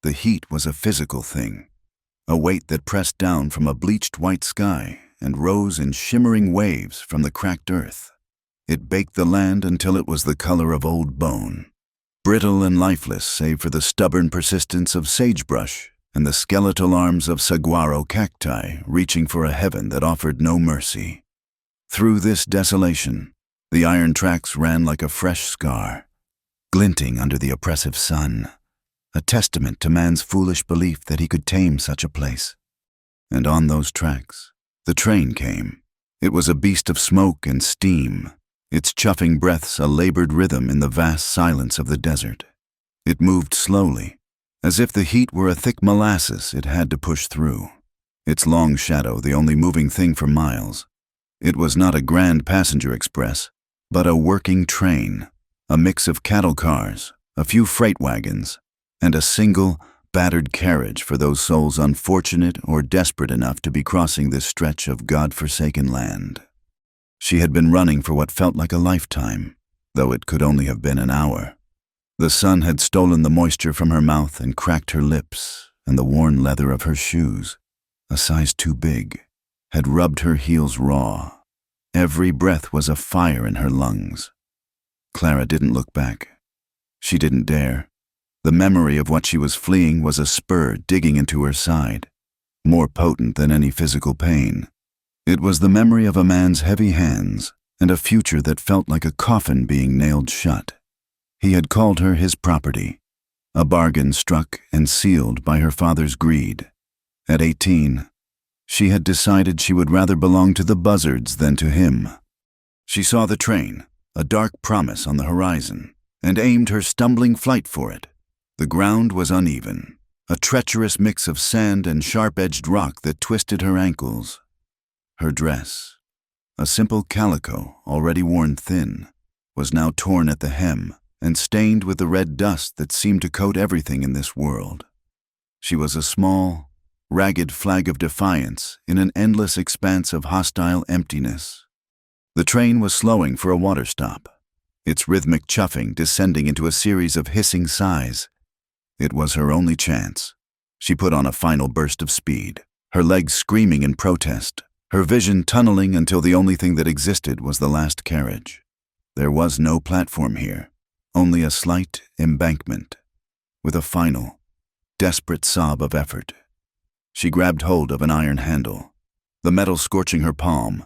The heat was a physical thing, a weight that pressed down from a bleached white sky and rose in shimmering waves from the cracked earth. It baked the land until it was the color of old bone, brittle and lifeless save for the stubborn persistence of sagebrush and the skeletal arms of saguaro cacti reaching for a heaven that offered no mercy. Through this desolation, the iron tracks ran like a fresh scar, glinting under the oppressive sun, a testament to man's foolish belief that he could tame such a place. And on those tracks, the train came. It was a beast of smoke and steam, its chuffing breaths a labored rhythm in the vast silence of the desert. It moved slowly, as if the heat were a thick molasses it had to push through, its long shadow the only moving thing for miles. It was not a grand passenger express, but a working train, a mix of cattle cars, a few freight wagons, and a single, battered carriage for those souls unfortunate or desperate enough to be crossing this stretch of God-forsaken land. She had been running for what felt like a lifetime, though it could only have been an hour. The sun had stolen the moisture from her mouth and cracked her lips, and the worn leather of her shoes, a size too big, had rubbed her heels raw. Every breath was a fire in her lungs. Clara didn't look back. She didn't dare. The memory of what she was fleeing was a spur digging into her side, more potent than any physical pain. It was the memory of a man's heavy hands and a future that felt like a coffin being nailed shut. He had called her his property, a bargain struck and sealed by her father's greed. At 18, she had decided she would rather belong to the buzzards than to him. She saw the train, a dark promise on the horizon, and aimed her stumbling flight for it. The ground was uneven, a treacherous mix of sand and sharp-edged rock that twisted her ankles. Her dress, a simple calico already worn thin, was now torn at the hem and stained with the red dust that seemed to coat everything in this world. She was a small, ragged flag of defiance in an endless expanse of hostile emptiness. The train was slowing for a water stop, its rhythmic chuffing descending into a series of hissing sighs. It was her only chance. She put on a final burst of speed, her legs screaming in protest, her vision tunneling until the only thing that existed was the last carriage. There was no platform here, only a slight embankment. With a final, desperate sob of effort, she grabbed hold of an iron handle, the metal scorching her palm,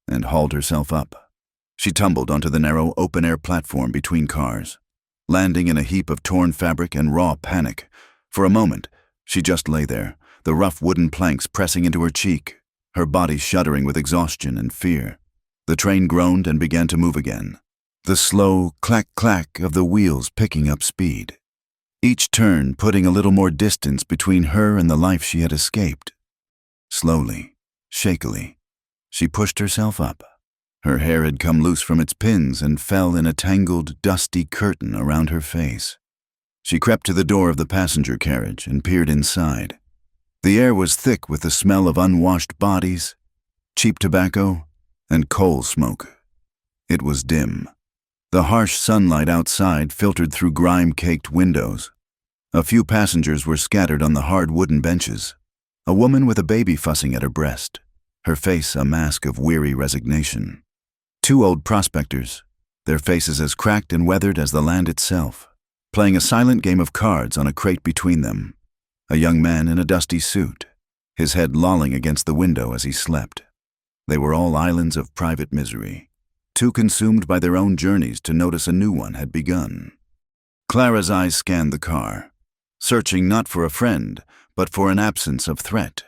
and hauled herself up. She tumbled onto the narrow open-air platform between cars, landing in a heap of torn fabric and raw panic. For a moment, she just lay there, the rough wooden planks pressing into her cheek, her body shuddering with exhaustion and fear. The train groaned and began to move again, the slow clack-clack of the wheels picking up speed, each turn putting a little more distance between her and the life she had escaped. Slowly, shakily, she pushed herself up. Her hair had come loose from its pins and fell in a tangled, dusty curtain around her face. She crept to the door of the passenger carriage and peered inside. The air was thick with the smell of unwashed bodies, cheap tobacco, and coal smoke. It was dim. The harsh sunlight outside filtered through grime-caked windows. A few passengers were scattered on the hard wooden benches, a woman with a baby fussing at her breast, her face a mask of weary resignation. Two old prospectors, their faces as cracked and weathered as the land itself, playing a silent game of cards on a crate between them. A young man in a dusty suit, his head lolling against the window as he slept. They were all islands of private misery, too consumed by their own journeys to notice a new one had begun. Clara's eyes scanned the car, searching not for a friend, but for an absence of threat.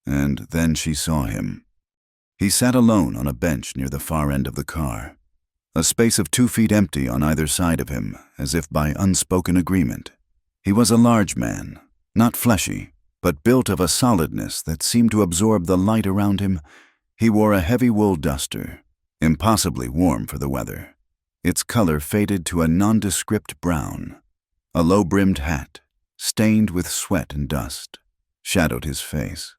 And then she saw him. He sat alone on a bench near the far end of the car, a space of 2 feet empty on either side of him, as if by unspoken agreement. He was a large man, not fleshy, but built of a solidness that seemed to absorb the light around him. He wore a heavy wool duster, impossibly warm for the weather. Its color faded to a nondescript brown. A low-brimmed hat, stained with sweat and dust, shadowed his face.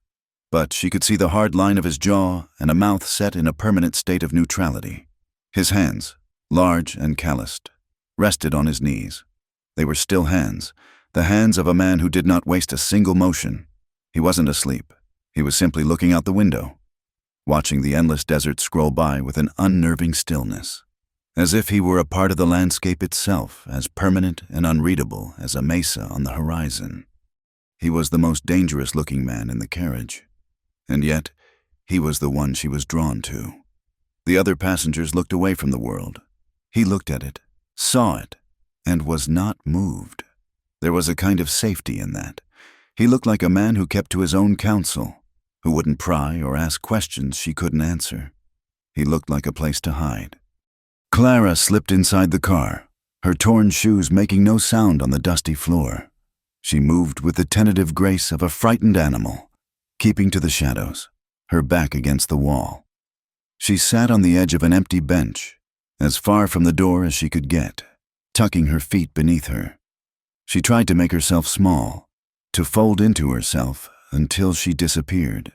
But she could see the hard line of his jaw and a mouth set in a permanent state of neutrality. His hands, large and calloused, rested on his knees. They were still hands, the hands of a man who did not waste a single motion. He wasn't asleep. He was simply looking out the window, watching the endless desert scroll by with an unnerving stillness, as if he were a part of the landscape itself, as permanent and unreadable as a mesa on the horizon. He was the most dangerous-looking man in the carriage, and yet he was the one she was drawn to. The other passengers looked away from the world. He looked at it, saw it, and was not moved. There was a kind of safety in that. He looked like a man who kept to his own counsel, who wouldn't pry or ask questions she couldn't answer. He looked like a place to hide. Clara slipped inside the car, her torn shoes making no sound on the dusty floor. She moved with the tentative grace of a frightened animal, keeping to the shadows, her back against the wall. She sat on the edge of an empty bench, as far from the door as she could get, tucking her feet beneath her. She tried to make herself small, to fold into herself until she disappeared,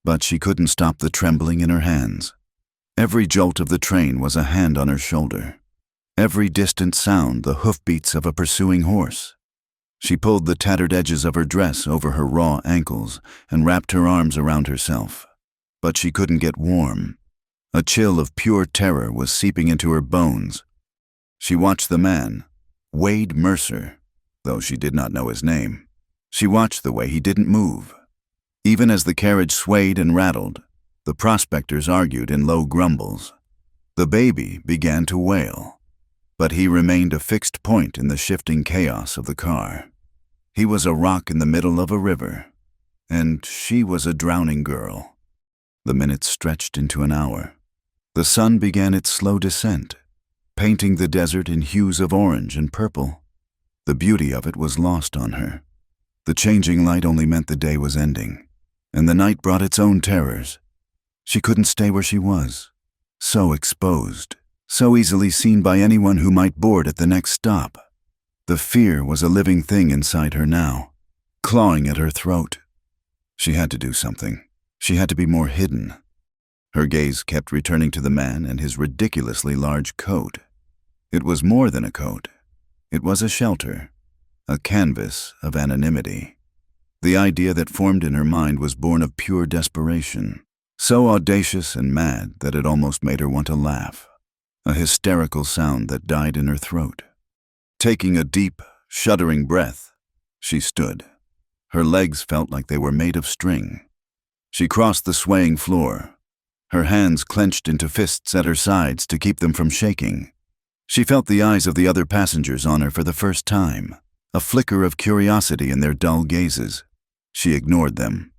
but she couldn't stop the trembling in her hands. Every jolt of the train was a hand on her shoulder. Every distant sound the hoofbeats of a pursuing horse. She pulled the tattered edges of her dress over her raw ankles and wrapped her arms around herself. But she couldn't get warm. A chill of pure terror was seeping into her bones. She watched the man, Wade Mercer, though she did not know his name. She watched the way he didn't move. Even as the carriage swayed and rattled, the prospectors argued in low grumbles. The baby began to wail, but he remained a fixed point in the shifting chaos of the car. He was a rock in the middle of a river, and she was a drowning girl. The minutes stretched into an hour. The sun began its slow descent, painting the desert in hues of orange and purple. The beauty of it was lost on her. The changing light only meant the day was ending, and the night brought its own terrors. She couldn't stay where she was, so exposed, so easily seen by anyone who might board at the next stop. The fear was a living thing inside her now, clawing at her throat. She had to do something. She had to be more hidden. Her gaze kept returning to the man and his ridiculously large coat. It was more than a coat. It was a shelter, a canvas of anonymity. The idea that formed in her mind was born of pure desperation, so audacious and mad that it almost made her want to laugh, a hysterical sound that died in her throat. Taking a deep, shuddering breath, she stood. Her legs felt like they were made of string. She crossed the swaying floor, her hands clenched into fists at her sides to keep them from shaking. She felt the eyes of the other passengers on her for the first time, a flicker of curiosity in their dull gazes. She ignored them.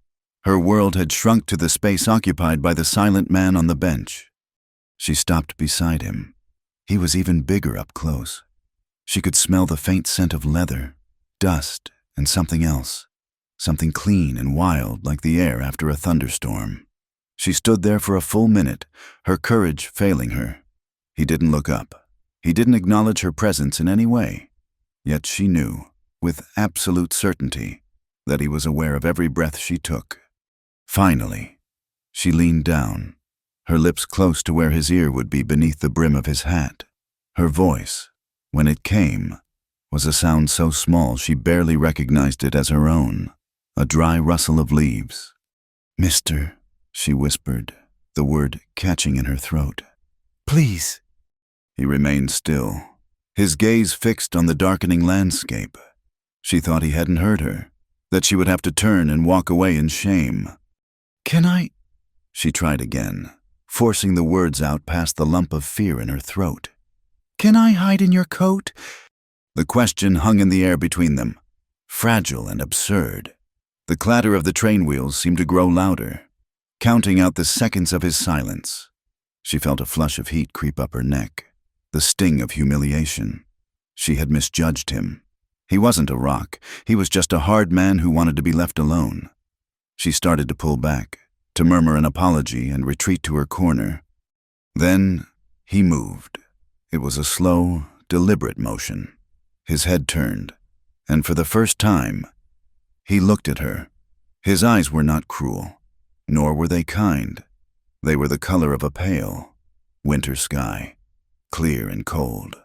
Her world had shrunk to the space occupied by the silent man on the bench. She stopped beside him. He was even bigger up close. She could smell the faint scent of leather, dust, and something else, something clean and wild like the air after a thunderstorm. She stood there for a full minute, her courage failing her. He didn't look up. He didn't acknowledge her presence in any way. Yet she knew, with absolute certainty, that he was aware of every breath she took. Finally, she leaned down, her lips close to where his ear would be beneath the brim of his hat. Her voice, when it came, was a sound so small she barely recognized it as her own, a dry rustle of leaves. "Mister," she whispered, the word catching in her throat. "Please." He remained still, his gaze fixed on the darkening landscape. She thought he hadn't heard her, that she would have to turn and walk away in shame. "Can I?" She tried again, forcing the words out past the lump of fear in her throat. "Can I hide in your coat?" The question hung in the air between them, fragile and absurd. The clatter of the train wheels seemed to grow louder, counting out the seconds of his silence. She felt a flush of heat creep up her neck, the sting of humiliation. She had misjudged him. He wasn't a rock. He was just a hard man who wanted to be left alone. She started to pull back, to murmur an apology and retreat to her corner. Then he moved. It was a slow, deliberate motion. His head turned, and for the first time, he looked at her. His eyes were not cruel, nor were they kind. They were the color of a pale winter sky, clear and cold,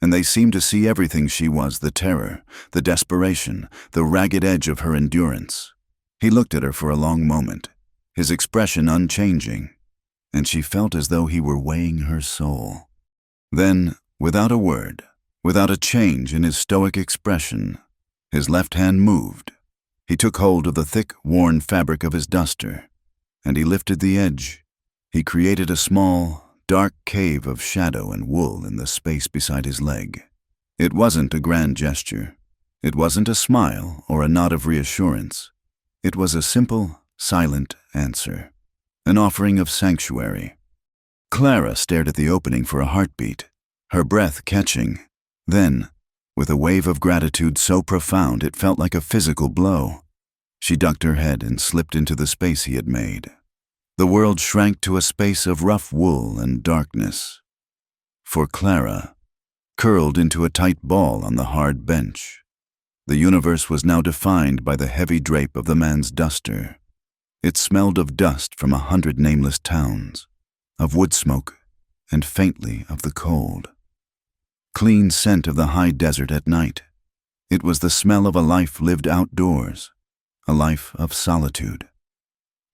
and they seemed to see everything she was, the terror, the desperation, the ragged edge of her endurance. He looked at her for a long moment, his expression unchanging, and she felt as though he were weighing her soul. Then, without a word, without a change in his stoic expression, his left hand moved. He took hold of the thick, worn fabric of his duster, and he lifted the edge. He created a small, dark cave of shadow and wool in the space beside his leg. It wasn't a grand gesture. It wasn't a smile or a nod of reassurance. It was a simple, silent answer, an offering of sanctuary. Clara stared at the opening for a heartbeat, her breath catching. Then, with a wave of gratitude so profound it felt like a physical blow, she ducked her head and slipped into the space he had made. The world shrank to a space of rough wool and darkness. For Clara, curled into a tight ball on the hard bench, the universe was now defined by the heavy drape of the man's duster. It smelled of dust from 100 nameless towns, of wood smoke, and faintly of the cold. Clean scent of the high desert at night. It was the smell of a life lived outdoors, a life of solitude.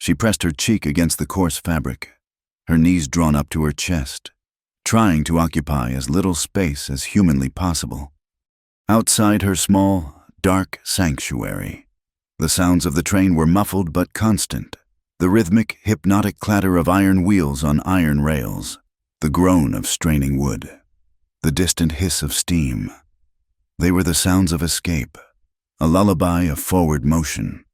She pressed her cheek against the coarse fabric, her knees drawn up to her chest, trying to occupy as little space as humanly possible. Outside her small, dark sanctuary, the sounds of the train were muffled but constant, the rhythmic, hypnotic clatter of iron wheels on iron rails, the groan of straining wood, the distant hiss of steam. They were the sounds of escape, a lullaby of forward motion.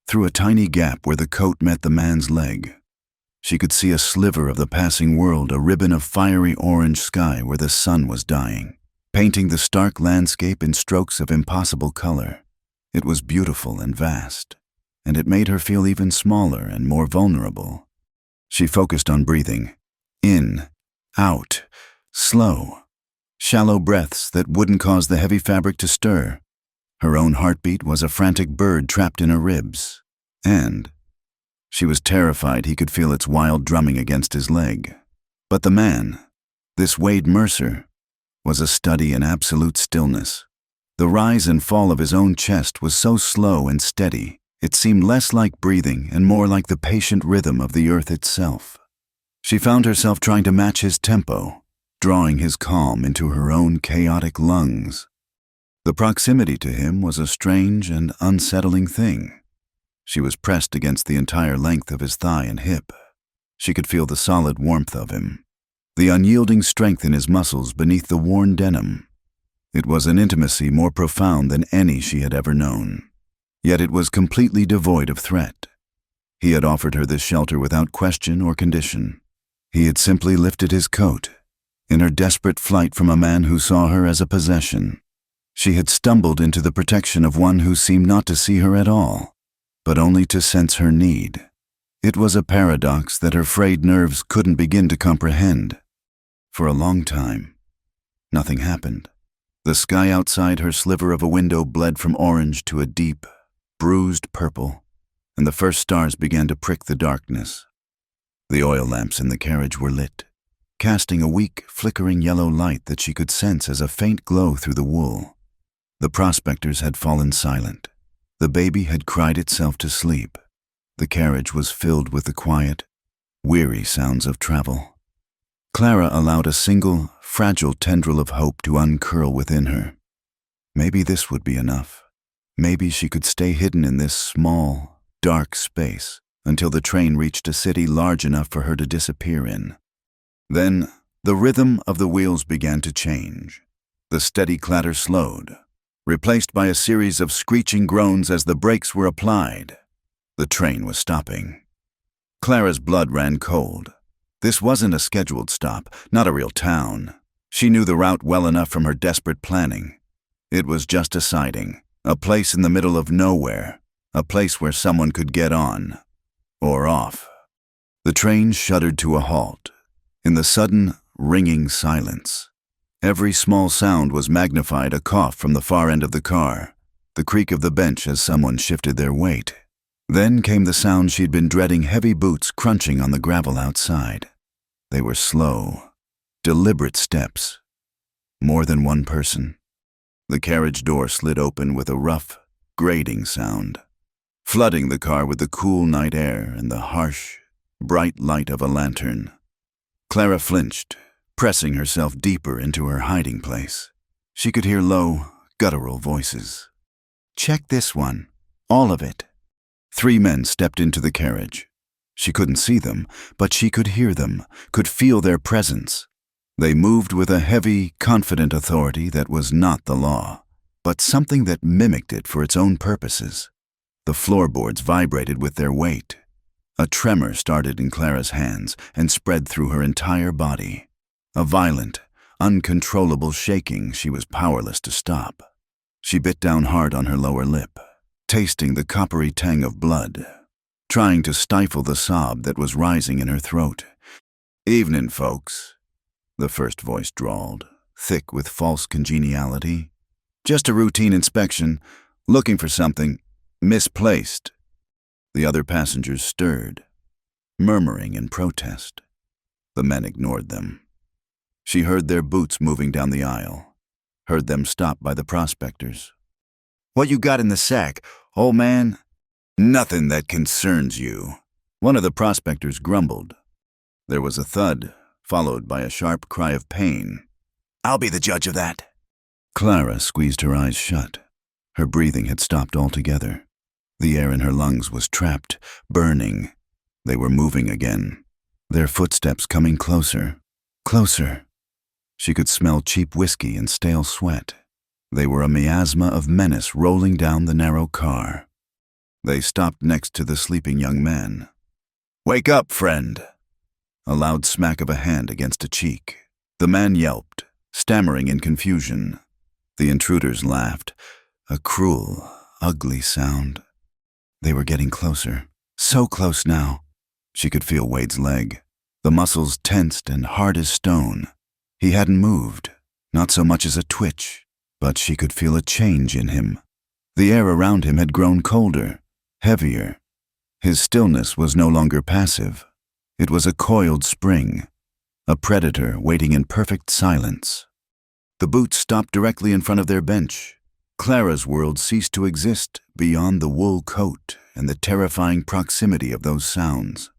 Through a tiny gap where the coat met the man's leg, she could see a sliver of the passing world, a ribbon of fiery orange sky where the sun was dying, painting the stark landscape in strokes of impossible color. It was beautiful and vast, and it made her feel even smaller and more vulnerable. She focused on breathing. In, out, slow, shallow breaths that wouldn't cause the heavy fabric to stir. Her own heartbeat was a frantic bird trapped in her ribs, and she was terrified he could feel its wild drumming against his leg. But the man, this Wade Mercer, was a study in absolute stillness. The rise and fall of his own chest was so slow and steady, it seemed less like breathing and more like the patient rhythm of the earth itself. She found herself trying to match his tempo, drawing his calm into her own chaotic lungs. The proximity to him was a strange and unsettling thing. She was pressed against the entire length of his thigh and hip. She could feel the solid warmth of him, the unyielding strength in his muscles beneath the worn denim. It was an intimacy more profound than any she had ever known. Yet it was completely devoid of threat. He had offered her this shelter without question or condition. He had simply lifted his coat, in her desperate flight from a man who saw her as a possession. She had stumbled into the protection of one who seemed not to see her at all, but only to sense her need. It was a paradox that her frayed nerves couldn't begin to comprehend. For a long time, nothing happened. The sky outside her sliver of a window bled from orange to a deep, bruised purple, and the first stars began to prick the darkness. The oil lamps in the carriage were lit, casting a weak, flickering yellow light that she could sense as a faint glow through the wool. The prospectors had fallen silent. The baby had cried itself to sleep. The carriage was filled with the quiet, weary sounds of travel. Clara allowed a single, fragile tendril of hope to uncurl within her. Maybe this would be enough. Maybe she could stay hidden in this small, dark space until the train reached a city large enough for her to disappear in. Then, the rhythm of the wheels began to change. The steady clatter slowed, replaced by a series of screeching groans as the brakes were applied. The train was stopping. Clara's blood ran cold. This wasn't a scheduled stop, not a real town. She knew the route well enough from her desperate planning. It was just a siding, a place in the middle of nowhere, a place where someone could get on, or off. The train shuddered to a halt. In the sudden, ringing silence, every small sound was magnified: a cough from the far end of the car, the creak of the bench as someone shifted their weight. Then came the sound she'd been dreading: heavy boots crunching on the gravel outside. They were slow, deliberate steps. More than one person. The carriage door slid open with a rough, grating sound, flooding the car with the cool night air and the harsh, bright light of a lantern. Clara flinched, pressing herself deeper into her hiding place. She could hear low, guttural voices. "Check this one. All of it." 3 men stepped into the carriage. She couldn't see them, but she could hear them, could feel their presence. They moved with a heavy, confident authority that was not the law, but something that mimicked it for its own purposes. The floorboards vibrated with their weight. A tremor started in Clara's hands and spread through her entire body. A violent, uncontrollable shaking she was powerless to stop. She bit down hard on her lower lip, tasting the coppery tang of blood, trying to stifle the sob that was rising in her throat. "Evening, folks," the first voice drawled, thick with false congeniality. "Just a routine inspection, looking for something misplaced." The other passengers stirred, murmuring in protest. The men ignored them. She heard their boots moving down the aisle, heard them stop by the prospectors. "What you got in the sack, old man?" "Nothing that concerns you," one of the prospectors grumbled. There was a thud, followed by a sharp cry of pain. "I'll be the judge of that." Clara squeezed her eyes shut. Her breathing had stopped altogether. The air in her lungs was trapped, burning. They were moving again, their footsteps coming closer, closer. She could smell cheap whiskey and stale sweat. They were a miasma of menace rolling down the narrow car. They stopped next to the sleeping young man. "Wake up, friend!" A loud smack of a hand against a cheek. The man yelped, stammering in confusion. The intruders laughed, a cruel, ugly sound. They were getting closer, so close now. She could feel Wade's leg, the muscles tensed and hard as stone. He hadn't moved, not so much as a twitch, but she could feel a change in him. The air around him had grown colder, heavier. His stillness was no longer passive. It was a coiled spring, a predator waiting in perfect silence. The boots stopped directly in front of their bench. Clara's world ceased to exist beyond the wool coat and the terrifying proximity of those sounds.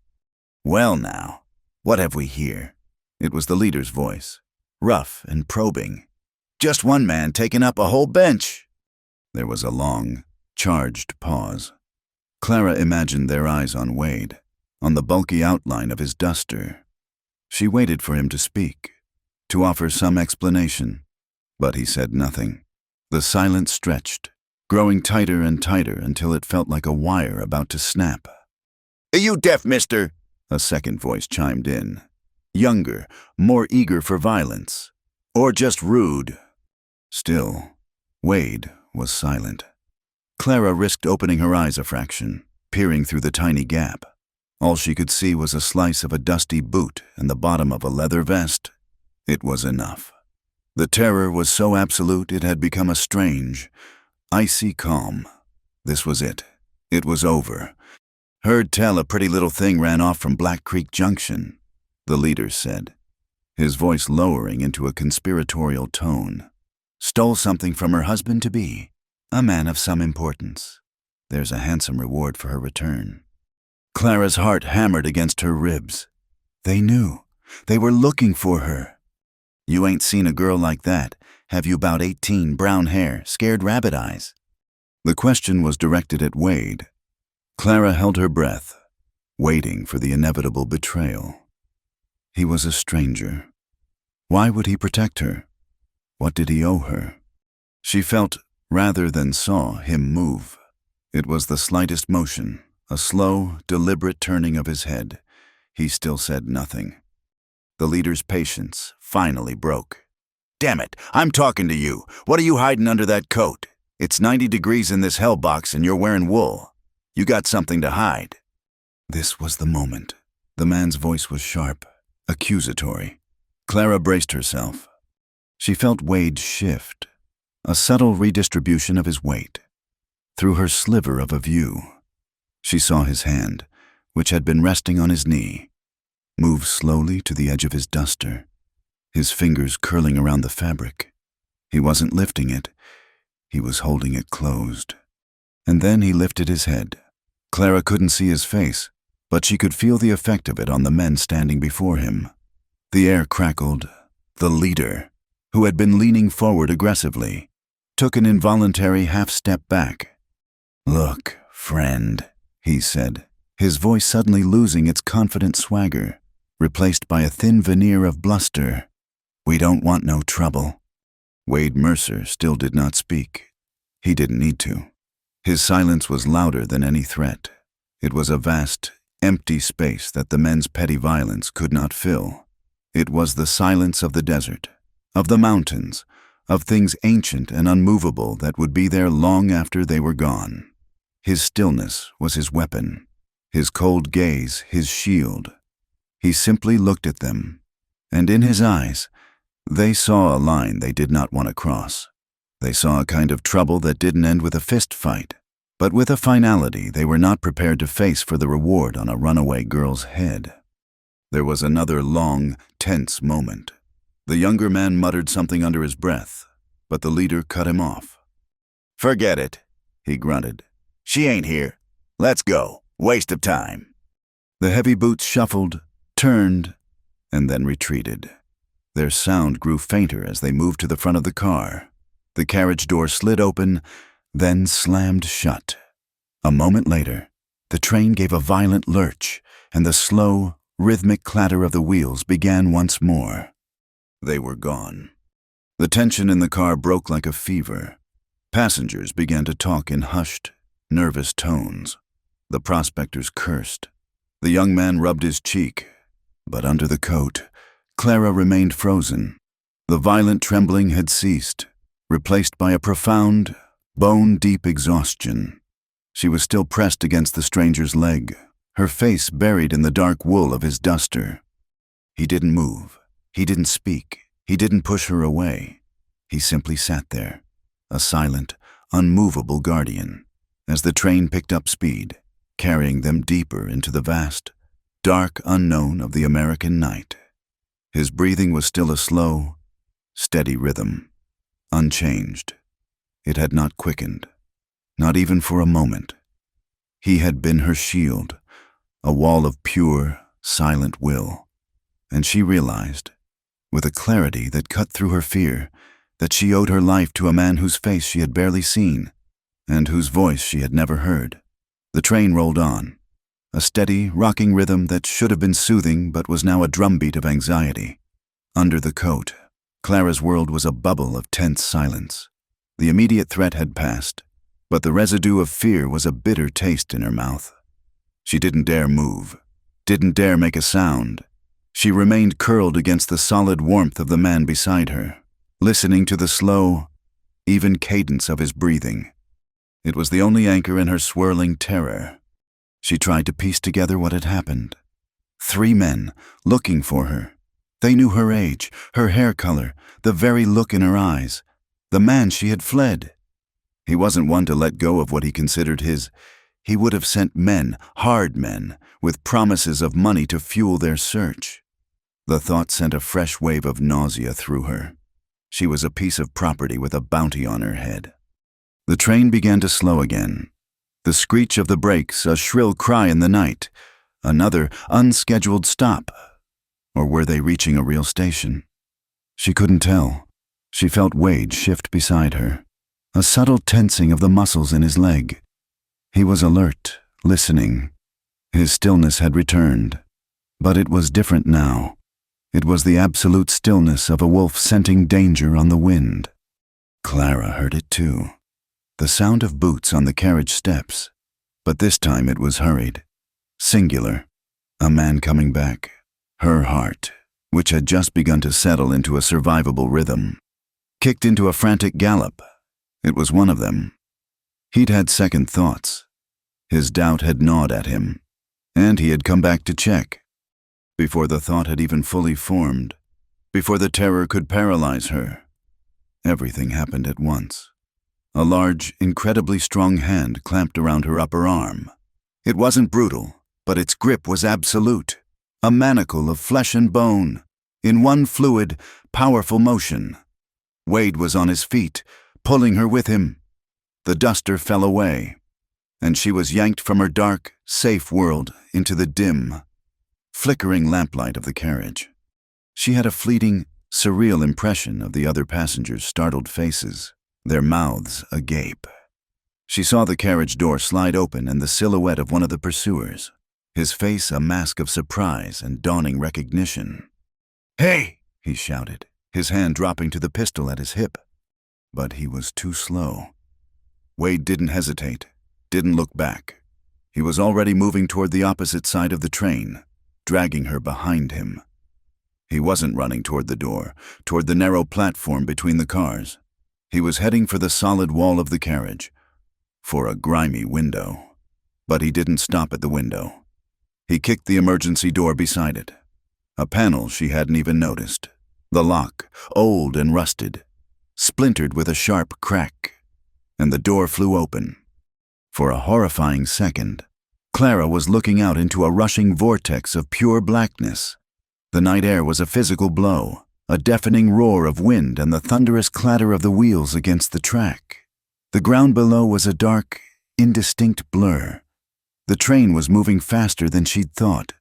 "Well now, what have we here?" It was the leader's voice, rough and probing. "Just one man taking up a whole bench." There was a long, charged pause. Clara imagined their eyes on Wade, on the bulky outline of his duster. She waited for him to speak, to offer some explanation, but he said nothing. The silence stretched, growing tighter and tighter until it felt like a wire about to snap. "Are you deaf, mister?" a second voice chimed in, younger, more eager for violence, "or just rude?" Still, Wade was silent. Clara risked opening her eyes a fraction, peering through the tiny gap. All she could see was a slice of a dusty boot and the bottom of a leather vest. It was enough. The terror was so absolute it had become a strange, icy calm. This was it. It was over. "Heard tell a pretty little thing ran off from Black Creek Junction," the leader said, his voice lowering into a conspiratorial tone. "Stole something from her husband-to-be, a man of some importance. There's a handsome reward for her return." Clara's heart hammered against her ribs. They knew. They were looking for her. "You ain't seen a girl like that, have you? About 18, brown hair, scared rabbit eyes?" The question was directed at Wade. Clara held her breath, waiting for the inevitable betrayal. He was a stranger. Why would he protect her? What did he owe her? She felt, rather than saw, him move. It was the slightest motion, a slow, deliberate turning of his head. He still said nothing. The leader's patience finally broke. "Damn it, I'm talking to you. What are you hiding under that coat? It's 90 degrees in this hell box and you're wearing wool. You got something to hide." This was the moment. The man's voice was sharp, accusatory. Clara braced herself. She felt Wade shift, a subtle redistribution of his weight. Through her sliver of a view, she saw his hand, which had been resting on his knee, move slowly to the edge of his duster, his fingers curling around the fabric. He wasn't lifting it. He was holding it closed. And then he lifted his head. Clara couldn't see his face, but she could feel the effect of it on the men standing before him. The air crackled. The leader, who had been leaning forward aggressively, took an involuntary half-step back. "Look, friend," he said, his voice suddenly losing its confident swagger, replaced by a thin veneer of bluster. "We don't want no trouble." Wade Mercer still did not speak. He didn't need to. His silence was louder than any threat. It was a vast, empty space that the men's petty violence could not fill. It was the silence of the desert, of the mountains, of things ancient and unmovable that would be there long after they were gone. His stillness was his weapon, his cold gaze his shield. He simply looked at them, and in his eyes, they saw a line they did not want to cross. They saw a kind of trouble that didn't end with a fist fight, but with a finality they were not prepared to face for the reward on a runaway girl's head. There was another long, tense moment. The younger man muttered something under his breath, but the leader cut him off. "Forget it," he grunted. "She ain't here. Let's go. Waste of time." The heavy boots shuffled, turned, and then retreated. Their sound grew fainter as they moved to the front of the car. The carriage door slid open, then slammed shut. A moment later, the train gave a violent lurch, and the slow, rhythmic clatter of the wheels began once more. They were gone. The tension in the car broke like a fever. Passengers began to talk in hushed, nervous tones. The prospectors cursed. The young man rubbed his cheek, but under the coat, Clara remained frozen. The violent trembling had ceased, replaced by a profound, bone-deep exhaustion. She was still pressed against the stranger's leg, her face buried in the dark wool of his duster. He didn't move. He didn't speak. He didn't push her away. He simply sat there, a silent, unmovable guardian, as the train picked up speed, carrying them deeper into the vast, dark unknown of the American night. His breathing was still a slow, steady rhythm, unchanged. It had not quickened, not even for a moment. He had been her shield, a wall of pure, silent will, and she realized, with a clarity that cut through her fear, that she owed her life to a man whose face she had barely seen, and whose voice she had never heard. The train rolled on, a steady, rocking rhythm that should have been soothing but was now a drumbeat of anxiety. Under the coat, Clara's world was a bubble of tense silence. The immediate threat had passed, but the residue of fear was a bitter taste in her mouth. She didn't dare move, didn't dare make a sound. She remained curled against the solid warmth of the man beside her, listening to the slow, even cadence of his breathing. It was the only anchor in her swirling terror. She tried to piece together what had happened. 3 men, looking for her. They knew her age, her hair color, the very look in her eyes. The man she had fled. He wasn't one to let go of what he considered his. He would have sent men, hard men, with promises of money to fuel their search. The thought sent a fresh wave of nausea through her. She was a piece of property with a bounty on her head. The train began to slow again. The screech of the brakes, a shrill cry in the night, another unscheduled stop. Or were they reaching a real station? She couldn't tell. She felt Wade shift beside her, a subtle tensing of the muscles in his leg. He was alert, listening. His stillness had returned, but it was different now. It was the absolute stillness of a wolf scenting danger on the wind. Clara heard it too. The sound of boots on the carriage steps, but this time it was hurried, singular, a man coming back. Her heart, which had just begun to settle into a survivable rhythm, kicked into a frantic gallop. It was one of them. He'd had second thoughts. His doubt had gnawed at him, and he had come back to check. Before the thought had even fully formed, before the terror could paralyze her, everything happened at once. A large, incredibly strong hand clamped around her upper arm. It wasn't brutal, but its grip was absolute. A manacle of flesh and bone, in one fluid, powerful motion. Wade was on his feet, pulling her with him. The duster fell away, and she was yanked from her dark, safe world into the dim, flickering lamplight of the carriage. She had a fleeting, surreal impression of the other passengers' startled faces, their mouths agape. She saw the carriage door slide open and the silhouette of one of the pursuers, his face a mask of surprise and dawning recognition. "Hey!" he shouted, his hand dropping to the pistol at his hip. But he was too slow. Wade didn't hesitate, didn't look back. He was already moving toward the opposite side of the train, dragging her behind him. He wasn't running toward the door, toward the narrow platform between the cars. He was heading for the solid wall of the carriage, for a grimy window. But he didn't stop at the window. He kicked the emergency door beside it. A panel she hadn't even noticed. The lock, old and rusted, splintered with a sharp crack, and the door flew open. For a horrifying second, Clara was looking out into a rushing vortex of pure blackness. The night air was a physical blow, a deafening roar of wind and the thunderous clatter of the wheels against the track. The ground below was a dark, indistinct blur. The train was moving faster than she'd thought,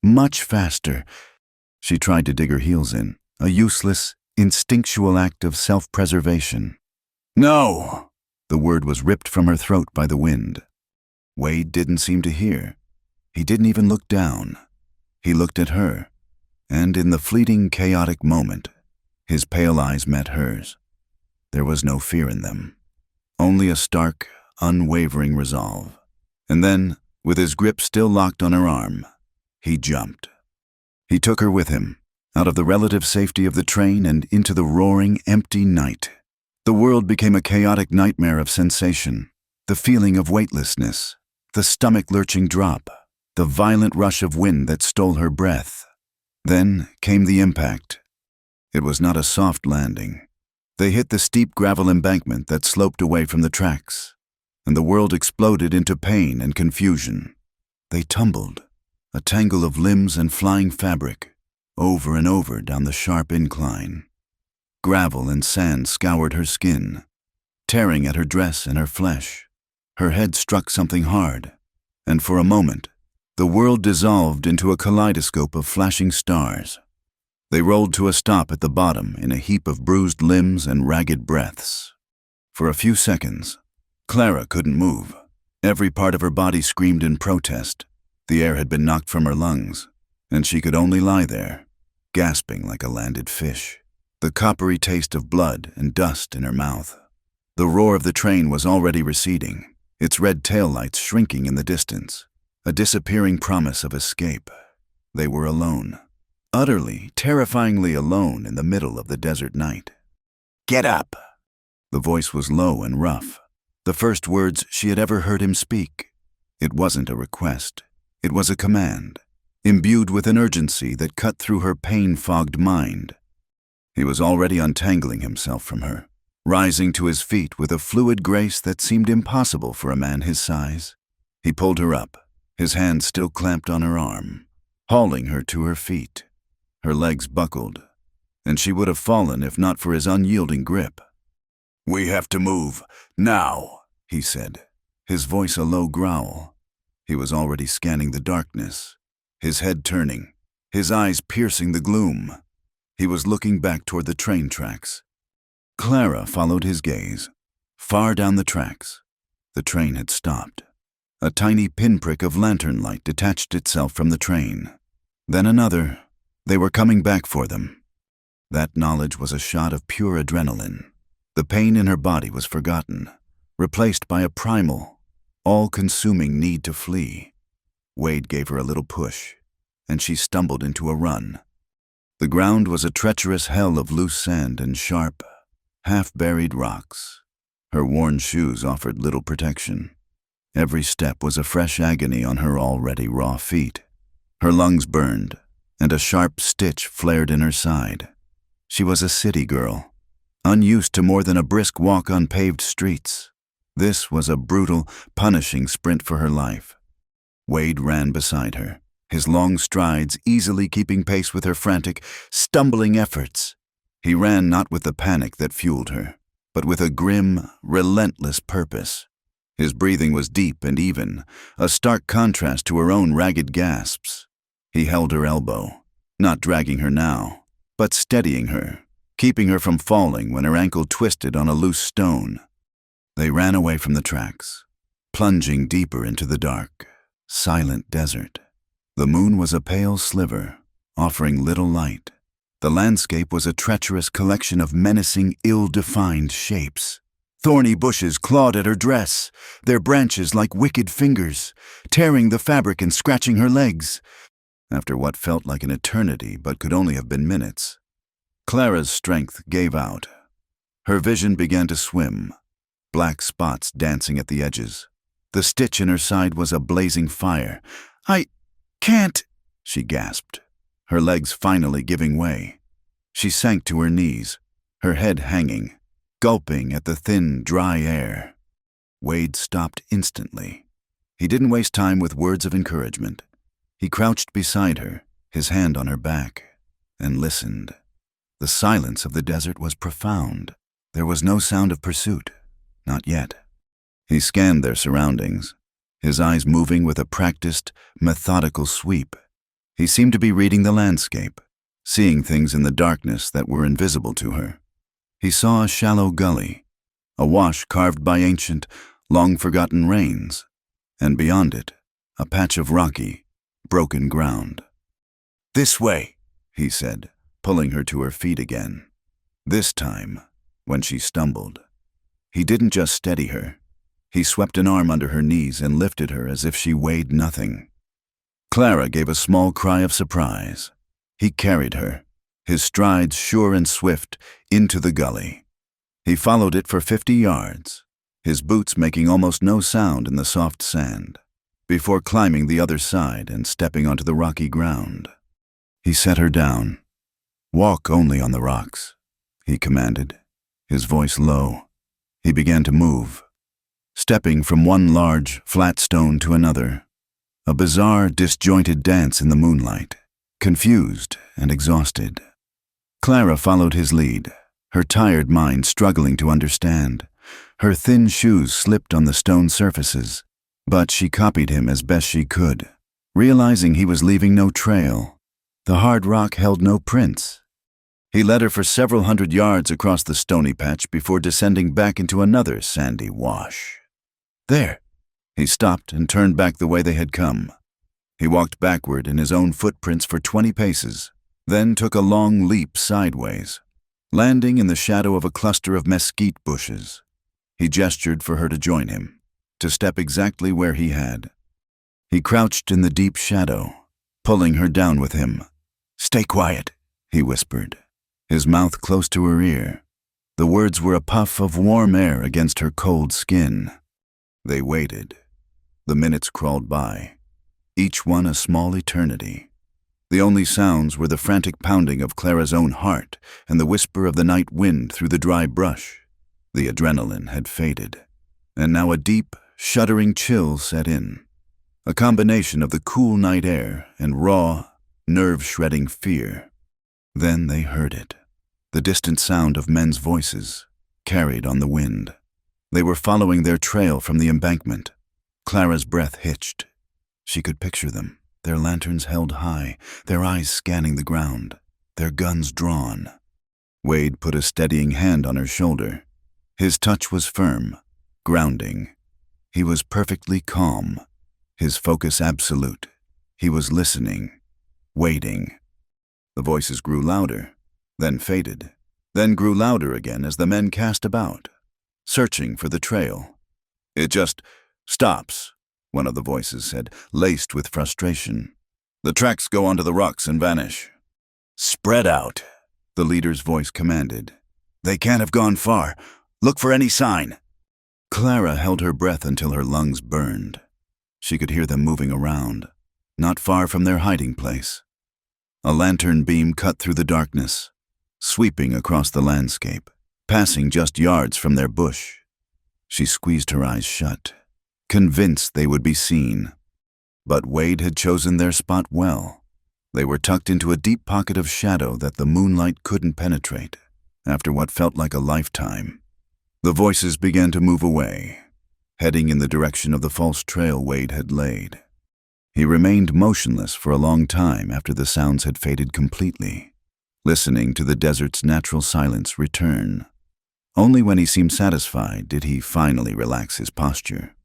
much faster. She tried to dig her heels in, a useless, instinctual act of self-preservation. "No!" The word was ripped from her throat by the wind. Wade didn't seem to hear. He didn't even look down. He looked at her, and in the fleeting, chaotic moment, his pale eyes met hers. There was no fear in them, only a stark, unwavering resolve. And then, with his grip still locked on her arm, he jumped. He took her with him, out of the relative safety of the train and into the roaring, empty night. The world became a chaotic nightmare of sensation, the feeling of weightlessness, the stomach-lurching drop, the violent rush of wind that stole her breath. Then came the impact. It was not a soft landing. They hit the steep gravel embankment that sloped away from the tracks, and the world exploded into pain and confusion. They tumbled, a tangle of limbs and flying fabric, over and over down the sharp incline. Gravel and sand scoured her skin, tearing at her dress and her flesh. Her head struck something hard, and for a moment, the world dissolved into a kaleidoscope of flashing stars. They rolled to a stop at the bottom in a heap of bruised limbs and ragged breaths. For a few seconds, Clara couldn't move. Every part of her body screamed in protest. The air had been knocked from her lungs, and she could only lie there, gasping like a landed fish, the coppery taste of blood and dust in her mouth. The roar of the train was already receding, its red taillights shrinking in the distance, a disappearing promise of escape. They were alone, utterly, terrifyingly alone in the middle of the desert night. "Get up!" The voice was low and rough, the first words she had ever heard him speak. It wasn't a request. It was a command, imbued with an urgency that cut through her pain-fogged mind. He was already untangling himself from her, rising to his feet with a fluid grace that seemed impossible for a man his size. He pulled her up, his hand still clamped on her arm, hauling her to her feet. Her legs buckled, and she would have fallen if not for his unyielding grip. "We have to move, now," he said, his voice a low growl. He was already scanning the darkness, his head turning, his eyes piercing the gloom. He was looking back toward the train tracks. Clara followed his gaze. Far down the tracks, the train had stopped. A tiny pinprick of lantern light detached itself from the train. Then another. They were coming back for them. That knowledge was a shot of pure adrenaline. The pain in her body was forgotten, replaced by a primal, all-consuming need to flee. Wade gave her a little push, and she stumbled into a run. The ground was a treacherous hell of loose sand and sharp, half-buried rocks. Her worn shoes offered little protection. Every step was a fresh agony on her already raw feet. Her lungs burned, and a sharp stitch flared in her side. She was a city girl, unused to more than a brisk walk on paved streets. This was a brutal, punishing sprint for her life. Wade ran beside her, his long strides easily keeping pace with her frantic, stumbling efforts. He ran not with the panic that fueled her, but with a grim, relentless purpose. His breathing was deep and even, a stark contrast to her own ragged gasps. He held her elbow, not dragging her now, but steadying her, keeping her from falling when her ankle twisted on a loose stone. They ran away from the tracks, plunging deeper into the dark, silent desert. The moon was a pale sliver, offering little light. The landscape was a treacherous collection of menacing, ill-defined shapes. Thorny bushes clawed at her dress, their branches like wicked fingers, tearing the fabric and scratching her legs. After what felt like an eternity but could only have been minutes, Clara's strength gave out. Her vision began to swim, black spots dancing at the edges. The stitch in her side was a blazing fire. "I can't," she gasped, her legs finally giving way. She sank to her knees, her head hanging, gulping at the thin, dry air. Wade stopped instantly. He didn't waste time with words of encouragement. He crouched beside her, his hand on her back, and listened. The silence of the desert was profound. There was no sound of pursuit, not yet. He scanned their surroundings, his eyes moving with a practiced, methodical sweep. He seemed to be reading the landscape, seeing things in the darkness that were invisible to her. He saw a shallow gully, a wash carved by ancient, long-forgotten rains, and beyond it, a patch of rocky, broken ground. "This way," he said, pulling her to her feet again. This time, when she stumbled, he didn't just steady her. He swept an arm under her knees and lifted her as if she weighed nothing. Clara gave a small cry of surprise. He carried her, his strides sure and swift, into the gully. He followed it for 50 yards, his boots making almost no sound in the soft sand, before climbing the other side and stepping onto the rocky ground. He set her down. "Walk only on the rocks," he commanded, his voice low. He began to move, stepping from one large, flat stone to another, a bizarre, disjointed dance in the moonlight, confused and exhausted. Clara followed his lead, her tired mind struggling to understand. Her thin shoes slipped on the stone surfaces, but she copied him as best she could, realizing he was leaving no trail. The hard rock held no prints. He led her for several hundred yards across the stony patch before descending back into another sandy wash. "There!" He stopped and turned back the way they had come. He walked backward in his own footprints for 20 paces, then took a long leap sideways, landing in the shadow of a cluster of mesquite bushes. He gestured for her to join him, to step exactly where he had. He crouched in the deep shadow, pulling her down with him. "Stay quiet," he whispered, his mouth close to her ear. The words were a puff of warm air against her cold skin. They waited. The minutes crawled by, each one a small eternity. The only sounds were the frantic pounding of Clara's own heart and the whisper of the night wind through the dry brush. The adrenaline had faded, and now a deep, shuddering chill set in, a combination of the cool night air and raw, nerve-shredding fear. Then they heard it, the distant sound of men's voices, carried on the wind. They were following their trail from the embankment. Clara's breath hitched. She could picture them, their lanterns held high, their eyes scanning the ground, their guns drawn. Wade put a steadying hand on her shoulder. His touch was firm, grounding. He was perfectly calm, his focus absolute. He was listening, waiting. The voices grew louder, then faded, then grew louder again as the men cast about, searching for the trail. "It just stops," one of the voices said, laced with frustration. "The tracks go onto the rocks and vanish." "Spread out," the leader's voice commanded. "They can't have gone far. Look for any sign." Clara held her breath until her lungs burned. She could hear them moving around, not far from their hiding place. A lantern beam cut through the darkness, sweeping across the landscape, passing just yards from their bush. She squeezed her eyes shut, convinced they would be seen. But Wade had chosen their spot well. They were tucked into a deep pocket of shadow that the moonlight couldn't penetrate. after what felt like a lifetime. The voices began to move away, heading in the direction of the false trail Wade had laid. He remained motionless for a long time after the sounds had faded completely, listening to the desert's natural silence return. Only when he seemed satisfied did he finally relax his posture.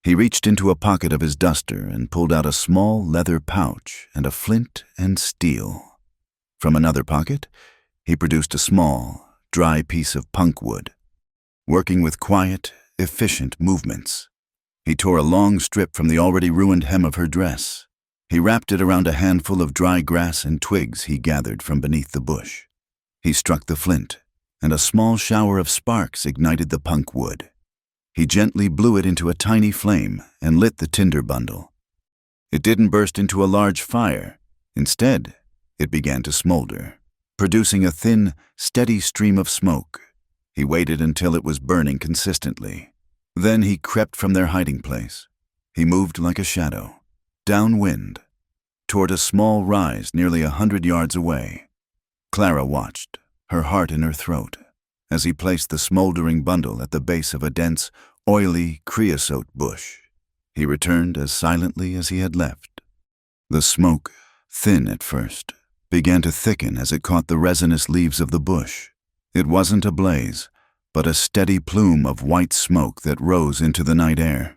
He reached into a pocket of his duster and pulled out a small leather pouch and a flint and steel. From another pocket, he produced a small, dry piece of punk wood. Working with quiet, efficient movements, he tore a long strip from the already ruined hem of her dress. He wrapped it around a handful of dry grass and twigs he gathered from beneath the bush. He struck the flint, and a small shower of sparks ignited the punk wood. He gently blew it into a tiny flame and lit the tinder bundle. It didn't burst into a large fire. Instead, it began to smolder, producing a thin, steady stream of smoke. He waited until it was burning consistently. Then he crept from their hiding place. He moved like a shadow, downwind, toward a small rise nearly 100 yards away. Clara watched, her heart in her throat, as he placed the smoldering bundle at the base of a dense, oily creosote bush. He returned as silently as he had left. The smoke, thin at first, began to thicken as it caught the resinous leaves of the bush. It wasn't a blaze, but a steady plume of white smoke that rose into the night air.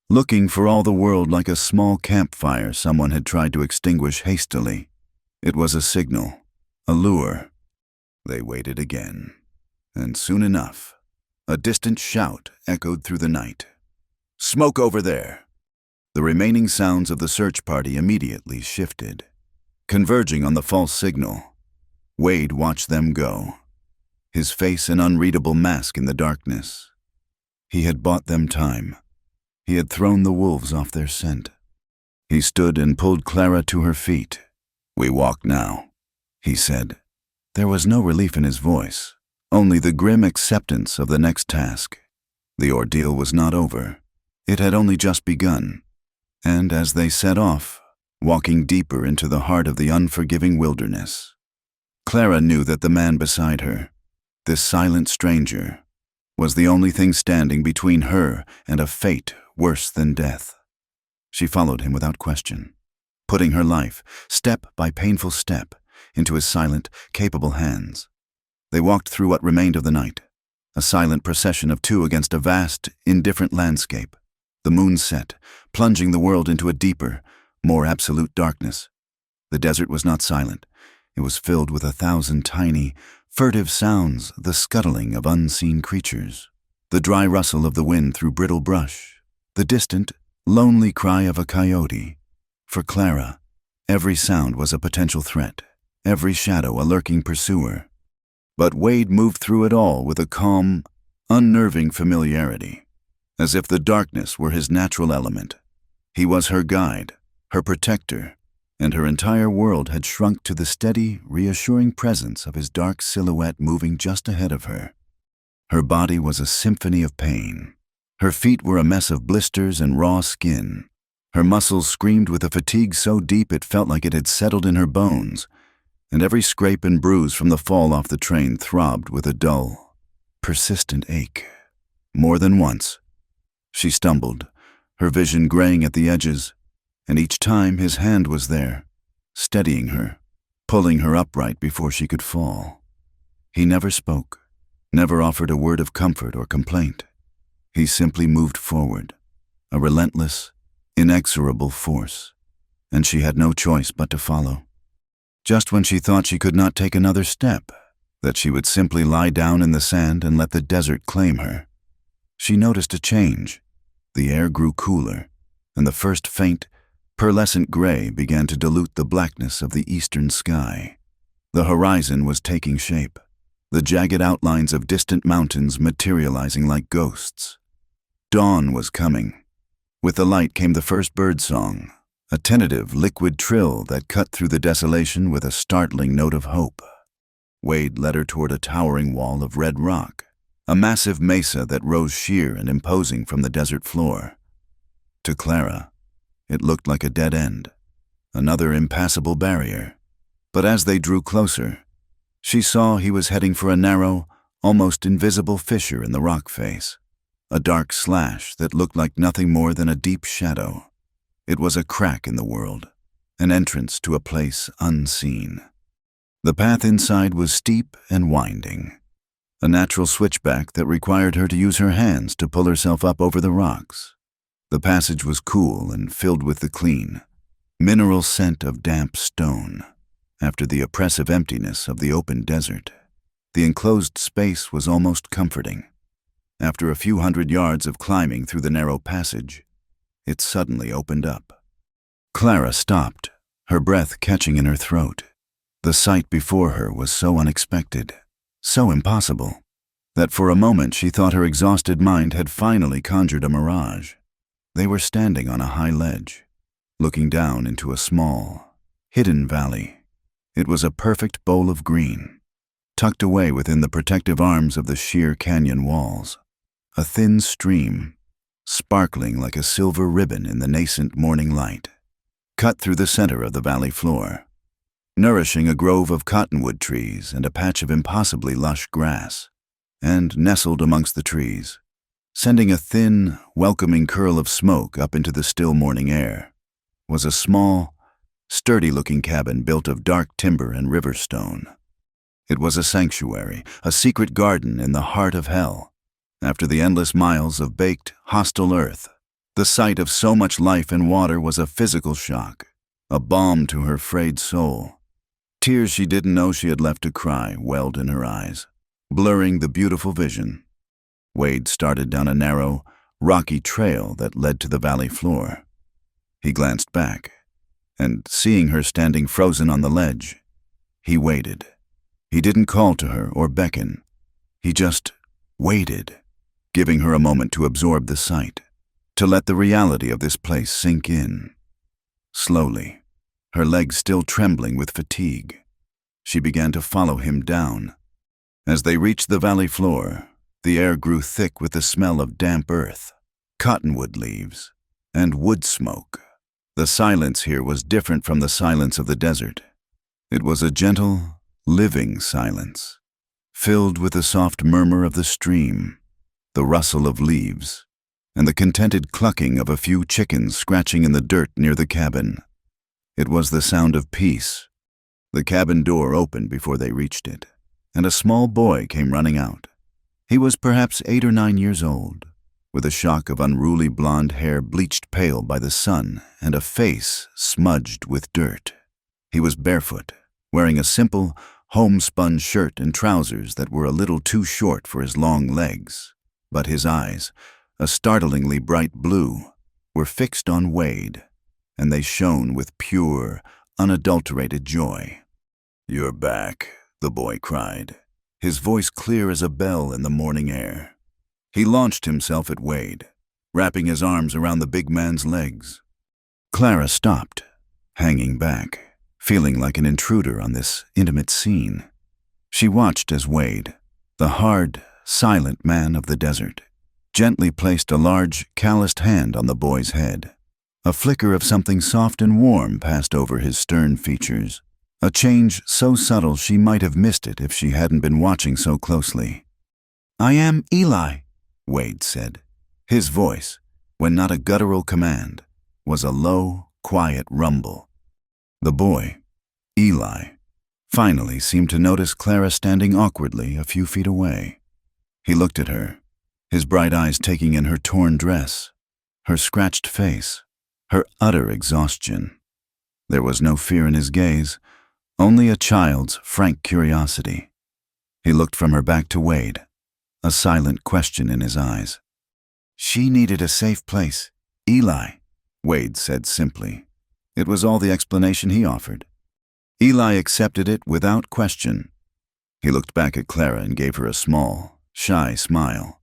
Looking for all the world like a small campfire someone had tried to extinguish hastily. It was a signal, a lure. They waited again. And soon enough, a distant shout echoed through the night. "Smoke over there!" The remaining sounds of the search party immediately shifted. Converging on the false signal, Wade watched them go, his face an unreadable mask in the darkness. He had bought them time. He had thrown the wolves off their scent. He stood and pulled Clara to her feet. "We walk now," he said. There was no relief in his voice, only the grim acceptance of the next task. The ordeal was not over. It had only just begun. And as they set off, walking deeper into the heart of the unforgiving wilderness, Clara knew that the man beside her, this silent stranger, was the only thing standing between her and a fate worse than death. She followed him without question, putting her life, step by painful step, into his silent, capable hands. They walked through what remained of the night, a silent procession of two against a vast, indifferent landscape. The moon set, plunging the world into a deeper, more absolute darkness. The desert was not silent. It was filled with 1,000 tiny, furtive sounds, the scuttling of unseen creatures, the dry rustle of the wind through brittle brush, the distant, lonely cry of a coyote. For Clara, every sound was a potential threat, every shadow a lurking pursuer. But Wade moved through it all with a calm, unnerving familiarity, as if the darkness were his natural element. He was her guide, her protector, and her entire world had shrunk to the steady, reassuring presence of his dark silhouette moving just ahead of her. Her body was a symphony of pain. Her feet were a mess of blisters and raw skin. Her muscles screamed with a fatigue so deep it felt like it had settled in her bones, and every scrape and bruise from the fall off the train throbbed with a dull, persistent ache. More than once, she stumbled, her vision graying at the edges, and each time his hand was there, steadying her, pulling her upright before she could fall. He never spoke, never offered a word of comfort or complaint. He simply moved forward, a relentless, inexorable force, and she had no choice but to follow. Just when she thought she could not take another step, that she would simply lie down in the sand and let the desert claim her, she noticed a change. The air grew cooler, and the first faint, pearlescent gray began to dilute the blackness of the eastern sky. The horizon was taking shape, the jagged outlines of distant mountains materializing like ghosts. Dawn was coming. With the light came the first bird song, a tentative, liquid trill that cut through the desolation with a startling note of hope. Wade led her toward a towering wall of red rock, a massive mesa that rose sheer and imposing from the desert floor. To Clara, it looked like a dead end, another impassable barrier. But as they drew closer, She saw he was heading for a narrow, almost invisible fissure in the rock face, a dark slash that looked like nothing more than a deep shadow. It was a crack in the world, an entrance to a place unseen. The path inside was steep and winding, a natural switchback that required her to use her hands to pull herself up over the rocks. The passage was cool and filled with the clean, mineral scent of damp stone. After the oppressive emptiness of the open desert, the enclosed space was almost comforting. After a few hundred yards of climbing through the narrow passage, it suddenly opened up. Clara stopped, her breath catching in her throat. The sight before her was so unexpected, so impossible, that for a moment she thought her exhausted mind had finally conjured a mirage. They were standing on a high ledge, looking down into a small, hidden valley. It was a perfect bowl of green, tucked away within the protective arms of the sheer canyon walls. A thin stream, sparkling like a silver ribbon in the nascent morning light, cut through the center of the valley floor, nourishing a grove of cottonwood trees and a patch of impossibly lush grass. And nestled amongst the trees, sending a thin, welcoming curl of smoke up into the still morning air, was a small, sturdy-looking cabin built of dark timber and river stone. It was a sanctuary, a secret garden in the heart of hell. After the endless miles of baked, hostile earth, the sight of so much life and water was a physical shock, a balm to her frayed soul. Tears she didn't know she had left to cry welled in her eyes, blurring the beautiful vision. Wade started down a narrow, rocky trail that led to the valley floor. He glanced back, and seeing her standing frozen on the ledge, he waited. He didn't call to her or beckon. He just waited, giving her a moment to absorb the sight, to let the reality of this place sink in. Slowly, her legs still trembling with fatigue, she began to follow him down. As they reached the valley floor, the air grew thick with the smell of damp earth, cottonwood leaves, and wood smoke. The silence here was different from the silence of the desert. It was a gentle, living silence, filled with the soft murmur of the stream, the rustle of leaves, and the contented clucking of a few chickens scratching in the dirt near the cabin. It was the sound of peace. The cabin door opened before they reached it, and a small boy came running out. He was perhaps 8 or 9 years old, with a shock of unruly blonde hair bleached pale by the sun and a face smudged with dirt. He was barefoot, wearing a simple, homespun shirt and trousers that were a little too short for his long legs. But his eyes, a startlingly bright blue, were fixed on Wade, and they shone with pure, unadulterated joy. "You're back," the boy cried, his voice clear as a bell in the morning air. He launched himself at Wade, wrapping his arms around the big man's legs. Clara stopped, hanging back, feeling like an intruder on this intimate scene. She watched as Wade, the hard, silent man of the desert, gently placed a large, calloused hand on the boy's head. A flicker of something soft and warm passed over his stern features, a change so subtle she might have missed it if she hadn't been watching so closely. "I am Eli," Wade said. His voice, when not a guttural command, was a low, quiet rumble. The boy, Eli, finally seemed to notice Clara standing awkwardly a few feet away. He looked at her, his bright eyes taking in her torn dress, her scratched face, her utter exhaustion. There was no fear in his gaze, only a child's frank curiosity. He looked from her back to Wade, a silent question in his eyes. "She needed a safe place, Eli," Wade said simply. It was all the explanation he offered. Eli accepted it without question. He looked back at Clara and gave her a small, shy smile.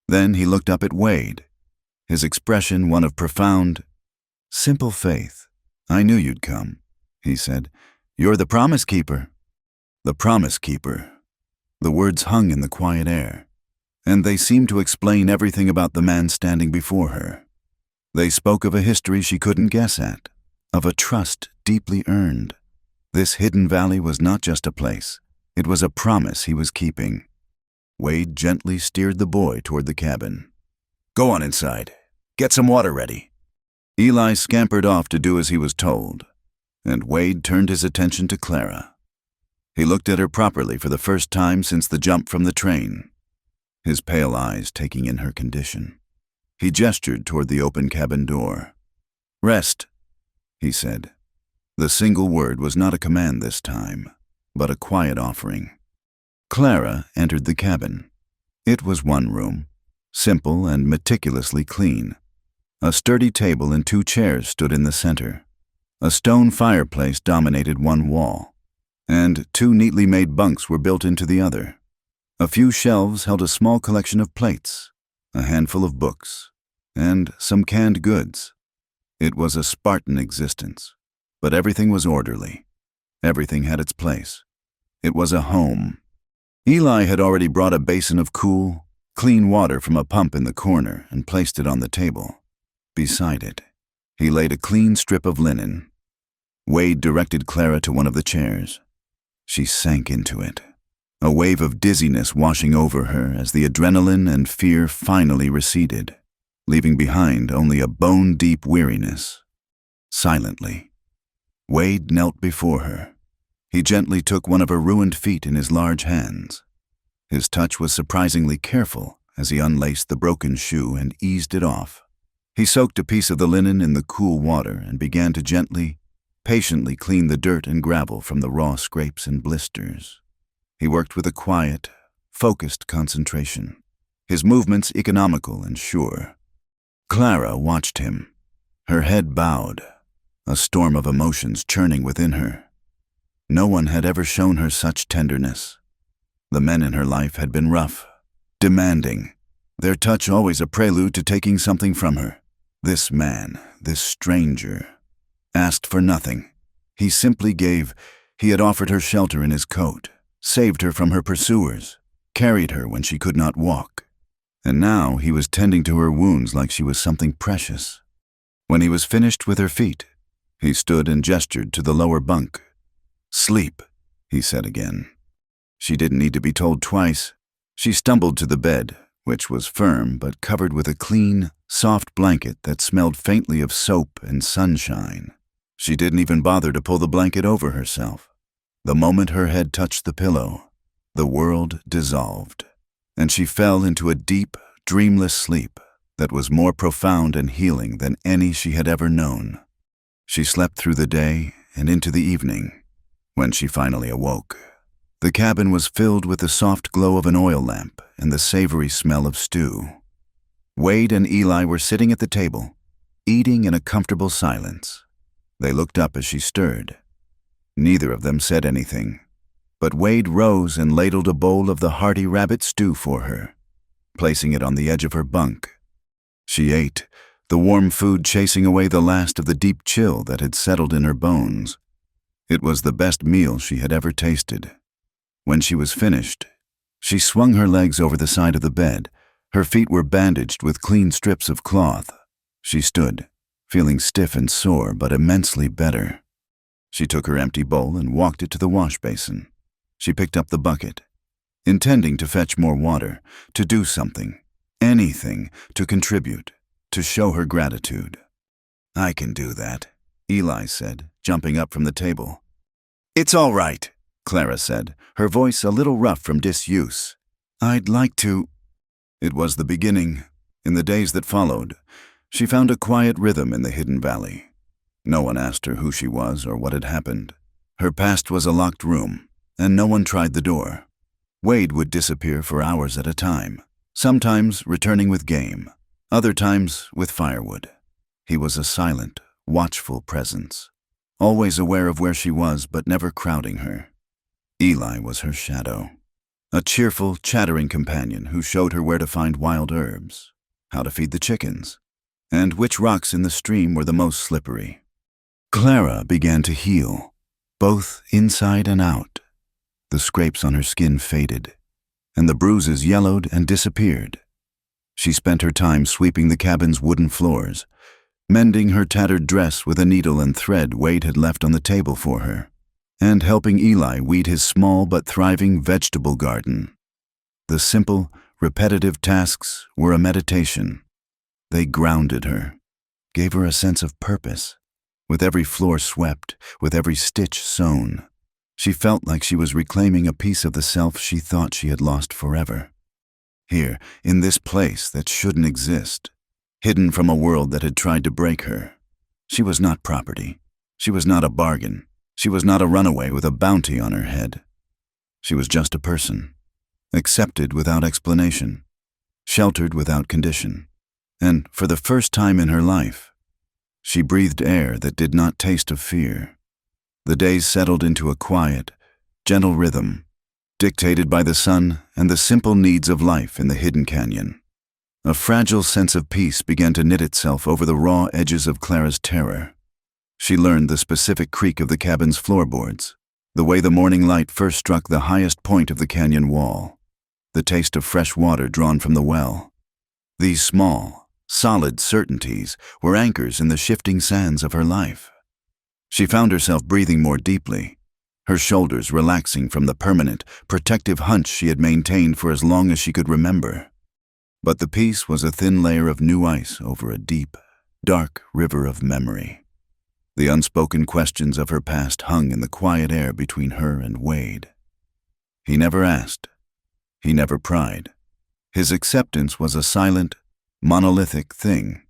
Then he looked up at Wade, his expression one of profound, simple faith. "I knew you'd come," he said. "You're the Promise Keeper." The Promise Keeper. The words hung in the quiet air, and they seemed to explain everything about the man standing before her. They spoke of a history she couldn't guess at, of a trust deeply earned. This hidden valley was not just a place. It was a promise he was keeping. Wade gently steered the boy toward the cabin. "Go on inside. Get some water ready." Eli scampered off to do as he was told, and Wade turned his attention to Clara. He looked at her properly for the first time since the jump from the train, his pale eyes taking in her condition. He gestured toward the open cabin door. "Rest," he said. The single word was not a command this time, but a quiet offering. Clara entered the cabin. It was one room, simple and meticulously clean. A sturdy table and 2 chairs stood in the center. A stone fireplace dominated one wall, and 2 neatly made bunks were built into the other. A few shelves held a small collection of plates, a handful of books, and some canned goods. It was a Spartan existence, but everything was orderly. Everything had its place. It was a home. Eli had already brought a basin of cool, clean water from a pump in the corner and placed it on the table. Beside it, he laid a clean strip of linen. Wade directed Clara to one of the chairs. She sank into it, a wave of dizziness washing over her as the adrenaline and fear finally receded, leaving behind only a bone-deep weariness. Silently, Wade knelt before her. He gently took one of her ruined feet in his large hands. His touch was surprisingly careful as he unlaced the broken shoe and eased it off. He soaked a piece of the linen in the cool water and began to gently, patiently clean the dirt and gravel from the raw scrapes and blisters. He worked with a quiet, focused concentration, his movements economical and sure. Clara watched him, her head bowed, a storm of emotions churning within her. No one had ever shown her such tenderness. The men in her life had been rough, demanding, their touch always a prelude to taking something from her. This man, this stranger, asked for nothing. He simply gave. He had offered her shelter in his coat, saved her from her pursuers, carried her when she could not walk. And now he was tending to her wounds like she was something precious. When he was finished with her feet, he stood and gestured to the lower bunk. "Sleep," he said again. She didn't need to be told twice. She stumbled to the bed, which was firm but covered with a clean, soft blanket that smelled faintly of soap and sunshine. She didn't even bother to pull the blanket over herself. The moment her head touched the pillow, the world dissolved, and she fell into a deep, dreamless sleep that was more profound and healing than any she had ever known. She slept through the day and into the evening. When she finally awoke, the cabin was filled with the soft glow of an oil lamp and the savory smell of stew. Wade and Eli were sitting at the table, eating in a comfortable silence. They looked up as she stirred. Neither of them said anything, but Wade rose and ladled a bowl of the hearty rabbit stew for her, placing it on the edge of her bunk. She ate, the warm food chasing away the last of the deep chill that had settled in her bones. It was the best meal she had ever tasted. When she was finished, she swung her legs over the side of the bed. Her feet were bandaged with clean strips of cloth. She stood, feeling stiff and sore, but immensely better. She took her empty bowl and walked it to the wash basin. She picked up the bucket, intending to fetch more water, to do something, anything, to contribute, to show her gratitude. "I can do that," Eli said, jumping up from the table. "It's all right," Clara said, her voice a little rough from disuse. "I'd like to." It was the beginning. In the days that followed, she found a quiet rhythm in the hidden valley. No one asked her who she was or what had happened. Her past was a locked room, and no one tried the door. Wade would disappear for hours at a time, sometimes returning with game, other times with firewood. He was a silent, watchful presence, always aware of where she was but never crowding her. Eli was her shadow, a cheerful, chattering companion who showed her where to find wild herbs, how to feed the chickens, and which rocks in the stream were the most slippery. Clara began to heal, both inside and out. The scrapes on her skin faded, and the bruises yellowed and disappeared. She spent her time sweeping the cabin's wooden floors, mending her tattered dress with a needle and thread Wade had left on the table for her, and helping Eli weed his small but thriving vegetable garden. The simple, repetitive tasks were a meditation. They grounded her, gave her a sense of purpose. With every floor swept, with every stitch sewn, she felt like she was reclaiming a piece of the self she thought she had lost forever. Here, in this place that shouldn't exist, hidden from a world that had tried to break her, she was not property. She was not a bargain. She was not a runaway with a bounty on her head. She was just a person, accepted without explanation, sheltered without condition. And for the first time in her life, she breathed air that did not taste of fear. The days settled into a quiet, gentle rhythm, dictated by the sun and the simple needs of life in the hidden canyon. A fragile sense of peace began to knit itself over the raw edges of Clara's terror. She learned the specific creak of the cabin's floorboards, the way the morning light first struck the highest point of the canyon wall, the taste of fresh water drawn from the well. These small, solid certainties were anchors in the shifting sands of her life. She found herself breathing more deeply, her shoulders relaxing from the permanent, protective hunch she had maintained for as long as she could remember. But the peace was a thin layer of new ice over a deep, dark river of memory. The unspoken questions of her past hung in the quiet air between her and Wade. He never asked. He never pried. His acceptance was a silent, monolithic thing,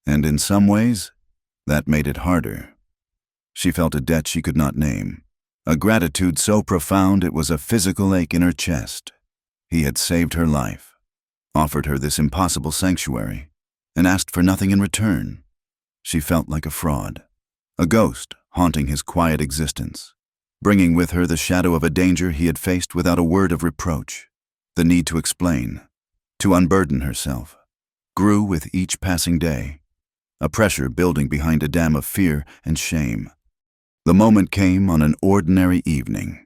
and in some ways, that made it harder. She felt a debt she could not name, a gratitude so profound it was a physical ache in her chest. He had saved her life, offered her this impossible sanctuary, and asked for nothing in return. She felt like a fraud, a ghost haunting his quiet existence, bringing with her the shadow of a danger he had faced without a word of reproach. The need to explain, to unburden herself, grew with each passing day, a pressure building behind a dam of fear and shame. The moment came on an ordinary evening.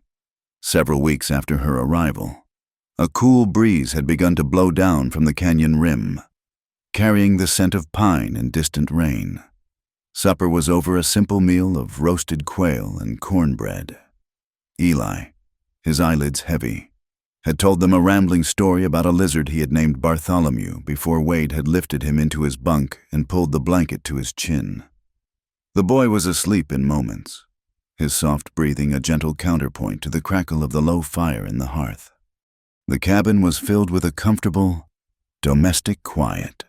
Several weeks after her arrival, a cool breeze had begun to blow down from the canyon rim, carrying the scent of pine and distant rain. Supper was over a simple meal of roasted quail and cornbread. Eli, his eyelids heavy, had told them a rambling story about a lizard he had named Bartholomew before Wade had lifted him into his bunk and pulled the blanket to his chin. The boy was asleep in moments, his soft breathing a gentle counterpoint to the crackle of the low fire in the hearth. The cabin was filled with a comfortable, domestic quiet.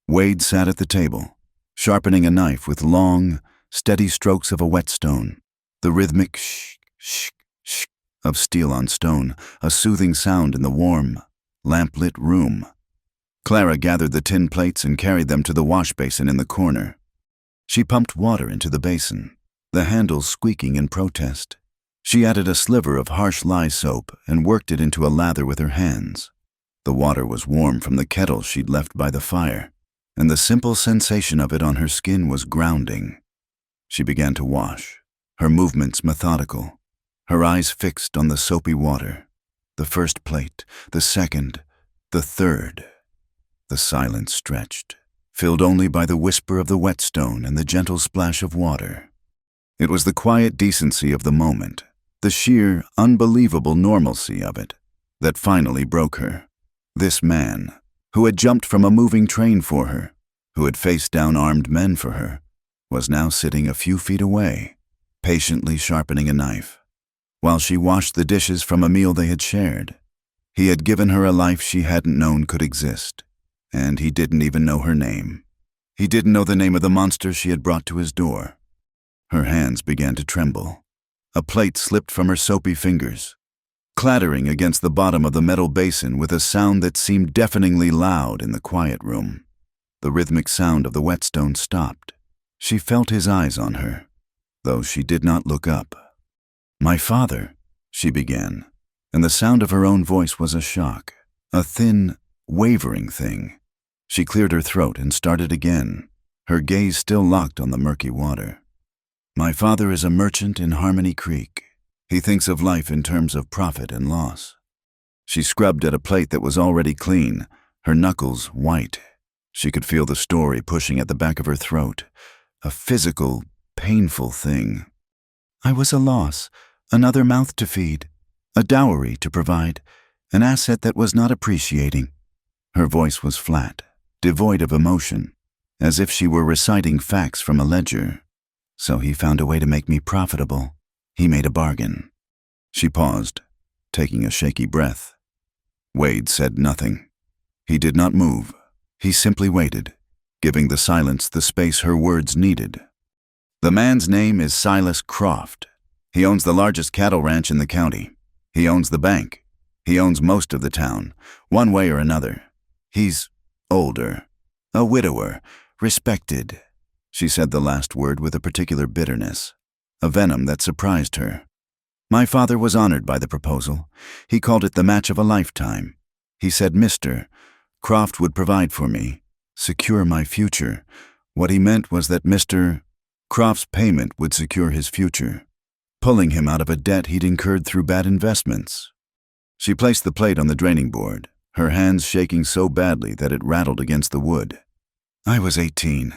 Wade sat at the table, sharpening a knife with long, steady strokes of a whetstone, the rhythmic shh, shh, shh of steel on stone, a soothing sound in the warm, lamp-lit room. Clara gathered the tin plates and carried them to the wash basin in the corner. She pumped water into the basin, the handle squeaking in protest. She added a sliver of harsh lye soap and worked it into a lather with her hands. The water was warm from the kettle she'd left by the fire, and the simple sensation of it on her skin was grounding. She began to wash, her movements methodical, her eyes fixed on the soapy water. The first plate, the second, the third. The silence stretched, filled only by the whisper of the whetstone and the gentle splash of water. It was the quiet decency of the moment, the sheer, unbelievable normalcy of it, that finally broke her. This man, who had jumped from a moving train for her, who had faced down armed men for her, was now sitting a few feet away, patiently sharpening a knife, while she washed the dishes from a meal they had shared. He had given her a life she hadn't known could exist, and he didn't even know her name. He didn't know the name of the monster she had brought to his door. Her hands began to tremble. A plate slipped from her soapy fingers, clattering against the bottom of the metal basin with a sound that seemed deafeningly loud in the quiet room. The rhythmic sound of the whetstone stopped. She felt his eyes on her, though she did not look up. "My father," she began, and the sound of her own voice was a shock, a thin, wavering thing. She cleared her throat and started again, her gaze still locked on the murky water. "My father is a merchant in Harmony Creek. He thinks of life in terms of profit and loss." She scrubbed at a plate that was already clean, her knuckles white. She could feel the story pushing at the back of her throat, a physical, painful thing. "I was a loss, Another mouth to feed, a dowry to provide, an asset that was not appreciating. Her voice was flat, devoid of emotion, as if she were reciting facts from a ledger. So he found a way to make me profitable. He made a bargain. She paused, taking a shaky breath. Wade said nothing. He did not move. He simply waited, giving the silence the space her words needed. The man's name is Silas Croft. He owns the largest cattle ranch in the county. He owns the bank. He owns most of the town, one way or another. He's older, a widower, respected. She said the last word with a particular bitterness, a venom that surprised her. My father was honored by the proposal. He called it the match of a lifetime. He said, "Mr. Croft would provide for me, secure my future." What he meant was that Mr. Croft's payment would secure his future, pulling him out of a debt he'd incurred through bad investments. She placed the plate on the draining board, her hands shaking so badly that it rattled against the wood. I was 18.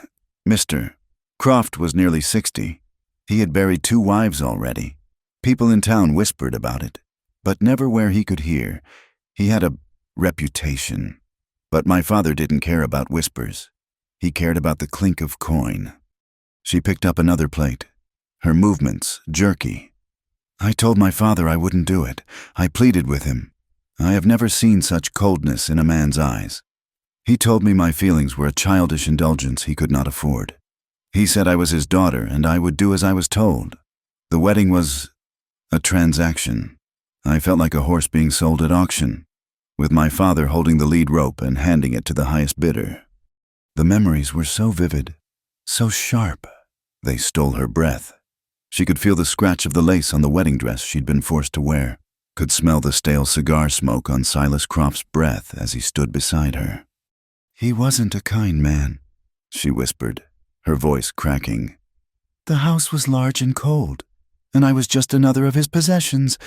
Mr. Croft was nearly 60. He had buried 2 wives already. People in town whispered about it, but never where he could hear. He had a reputation. But my father didn't care about whispers. He cared about the clink of coin. She picked up another plate, her movements jerky. I told my father I wouldn't do it. I pleaded with him. I have never seen such coldness in a man's eyes. He told me my feelings were a childish indulgence he could not afford. He said I was his daughter and I would do as I was told. The wedding was a transaction. I felt like a horse being sold at auction, with my father holding the lead rope and handing it to the highest bidder. The memories were so vivid, so sharp. They stole her breath. She could feel the scratch of the lace on the wedding dress she'd been forced to wear, could smell the stale cigar smoke on Silas Croft's breath as he stood beside her. "He wasn't a kind man," she whispered, her voice cracking. "The house was large and cold, and I was just another of his possessions.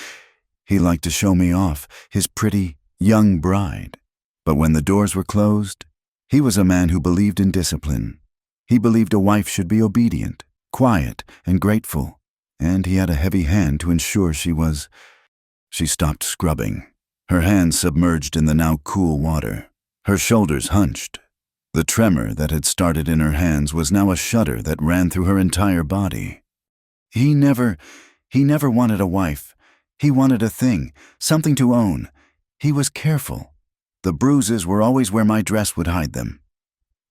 He liked to show me off, his pretty, young bride. But when the doors were closed, he was a man who believed in discipline. He believed a wife should be obedient, quiet, and grateful, and he had a heavy hand to ensure she was." She stopped scrubbing, her hands submerged in the now cool water, her shoulders hunched. The tremor that had started in her hands was now a shudder that ran through her entire body. He never wanted a wife. He wanted a thing, something to own. He was careful. The bruises were always where my dress would hide them.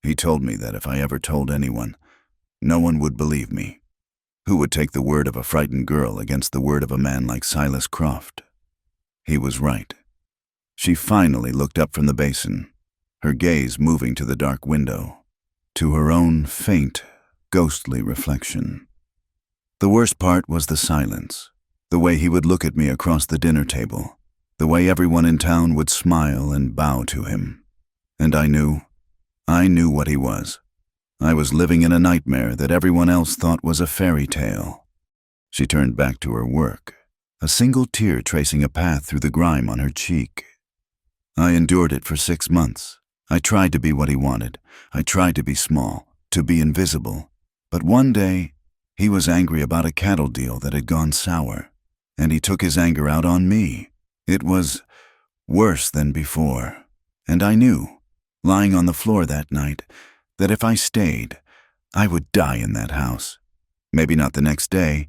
He told me that if I ever told anyone, no one would believe me. Who would take the word of a frightened girl against the word of a man like Silas Croft? He was right. She finally looked up from the basin, her gaze moving to the dark window, to her own faint, ghostly reflection. The worst part was the silence, the way he would look at me across the dinner table, the way everyone in town would smile and bow to him. And I knew what he was. I was living in a nightmare that everyone else thought was a fairy tale. She turned back to her work, a single tear tracing a path through the grime on her cheek. I endured it for 6 months. I tried to be what he wanted. I tried to be small, to be invisible. But one day, he was angry about a cattle deal that had gone sour, and he took his anger out on me. It was worse than before, and I knew, lying on the floor that night, that if I stayed, I would die in that house. Maybe not the next day,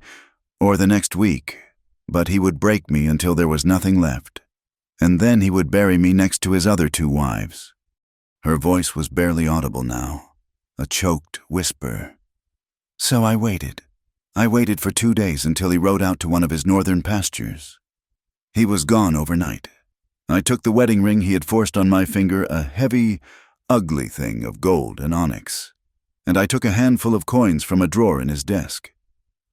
or the next week, but he would break me until there was nothing left, and then he would bury me next to his other 2 wives. Her voice was barely audible now, a choked whisper. So I waited. I waited for 2 days until he rode out to one of his northern pastures. He was gone overnight. I took the wedding ring he had forced on my finger, a heavy, ugly thing of gold and onyx, and I took a handful of coins from a drawer in his desk.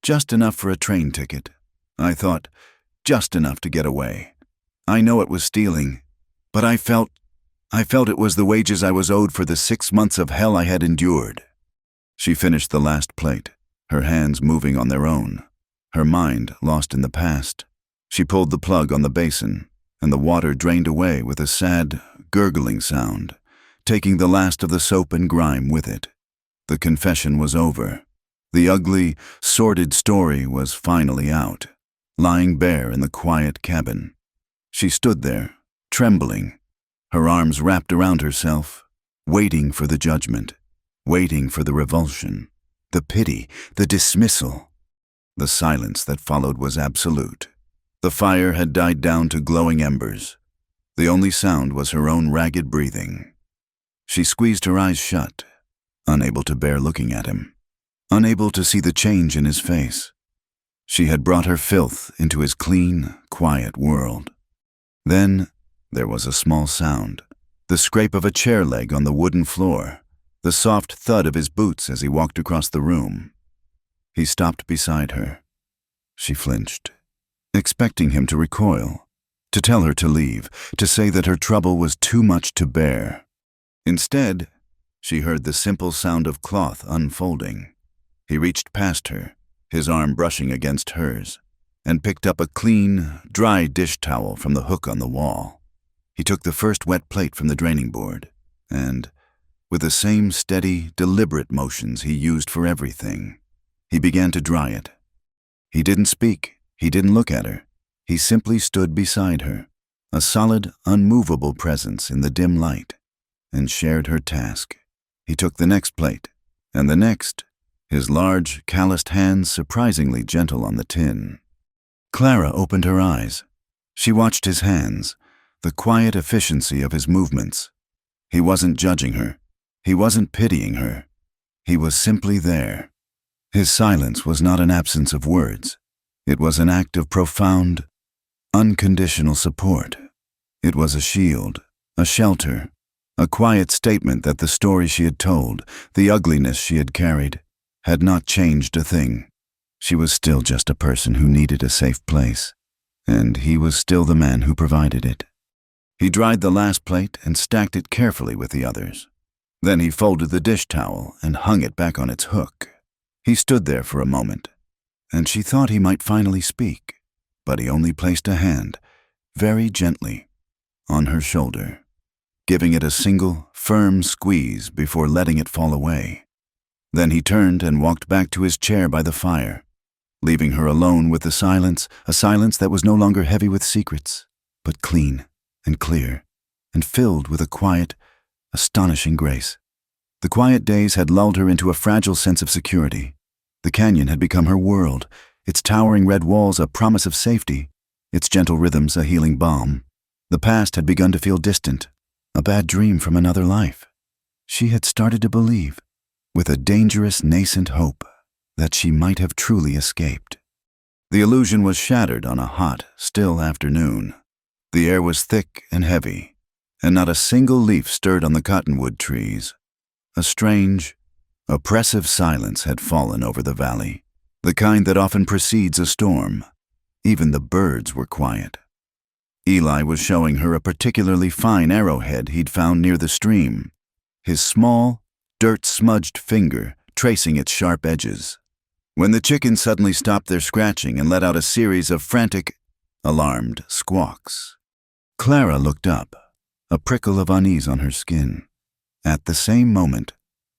Just enough for a train ticket. I thought, just enough to get away. I know it was stealing, but I felt it was the wages I was owed for the 6 months of hell I had endured. She finished the last plate, her hands moving on their own, her mind lost in the past. She pulled the plug on the basin, and the water drained away with a sad, gurgling sound, taking the last of the soap and grime with it. The confession was over. The ugly, sordid story was finally out. lying bare in the quiet cabin. She stood there, trembling, her arms wrapped around herself, waiting for the judgment, waiting for the revulsion, the pity, the dismissal. The silence that followed was absolute. The fire had died down to glowing embers. The only sound was her own ragged breathing. She squeezed her eyes shut, unable to bear looking at him, unable to see the change in his face. She had brought her filth into his clean, quiet world. Then there was a small sound, the scrape of a chair leg on the wooden floor, the soft thud of his boots as he walked across the room. He stopped beside her. She flinched, expecting him to recoil, to tell her to leave, to say that her trouble was too much to bear. Instead, she heard the simple sound of cloth unfolding. He reached past her, his arm brushing against hers, and picked up a clean, dry dish towel from the hook on the wall. He took the first wet plate from the draining board, and, with the same steady, deliberate motions he used for everything, he began to dry it. He didn't speak, he didn't look at her. He simply stood beside her, a solid, unmovable presence in the dim light, and shared her task. He took the next plate, and the next, his large, calloused hands surprisingly gentle on the tin. Clara opened her eyes. She watched his hands, the quiet efficiency of his movements. He wasn't judging her. He wasn't pitying her. He was simply there. His silence was not an absence of words. It was an act of profound, unconditional support. It was a shield, a shelter, a quiet statement that the story she had told, the ugliness she had carried, had not changed a thing. She was still just a person who needed a safe place, and he was still the man who provided it. He dried the last plate and stacked it carefully with the others. Then he folded the dish towel and hung it back on its hook. He stood there for a moment, and she thought he might finally speak, but he only placed a hand, very gently, on her shoulder, giving it a single, firm squeeze before letting it fall away. Then he turned and walked back to his chair by the fire, leaving her alone with the silence, a silence that was no longer heavy with secrets, but clean and clear, and filled with a quiet, astonishing grace. The quiet days had lulled her into a fragile sense of security. The canyon had become her world, its towering red walls a promise of safety, its gentle rhythms a healing balm. The past had begun to feel distant, a bad dream from another life. She had started to believe, with a dangerous nascent hope, that she might have truly escaped. The illusion was shattered on a hot, still afternoon. The air was thick and heavy, and not a single leaf stirred on the cottonwood trees. A strange, oppressive silence had fallen over the valley, the kind that often precedes a storm. Even the birds were quiet. Eli was showing her a particularly fine arrowhead he'd found near the stream, his small, dirt-smudged finger tracing its sharp edges. When the chickens suddenly stopped their scratching and let out a series of frantic, alarmed squawks, Clara looked up, a prickle of unease on her skin. At the same moment,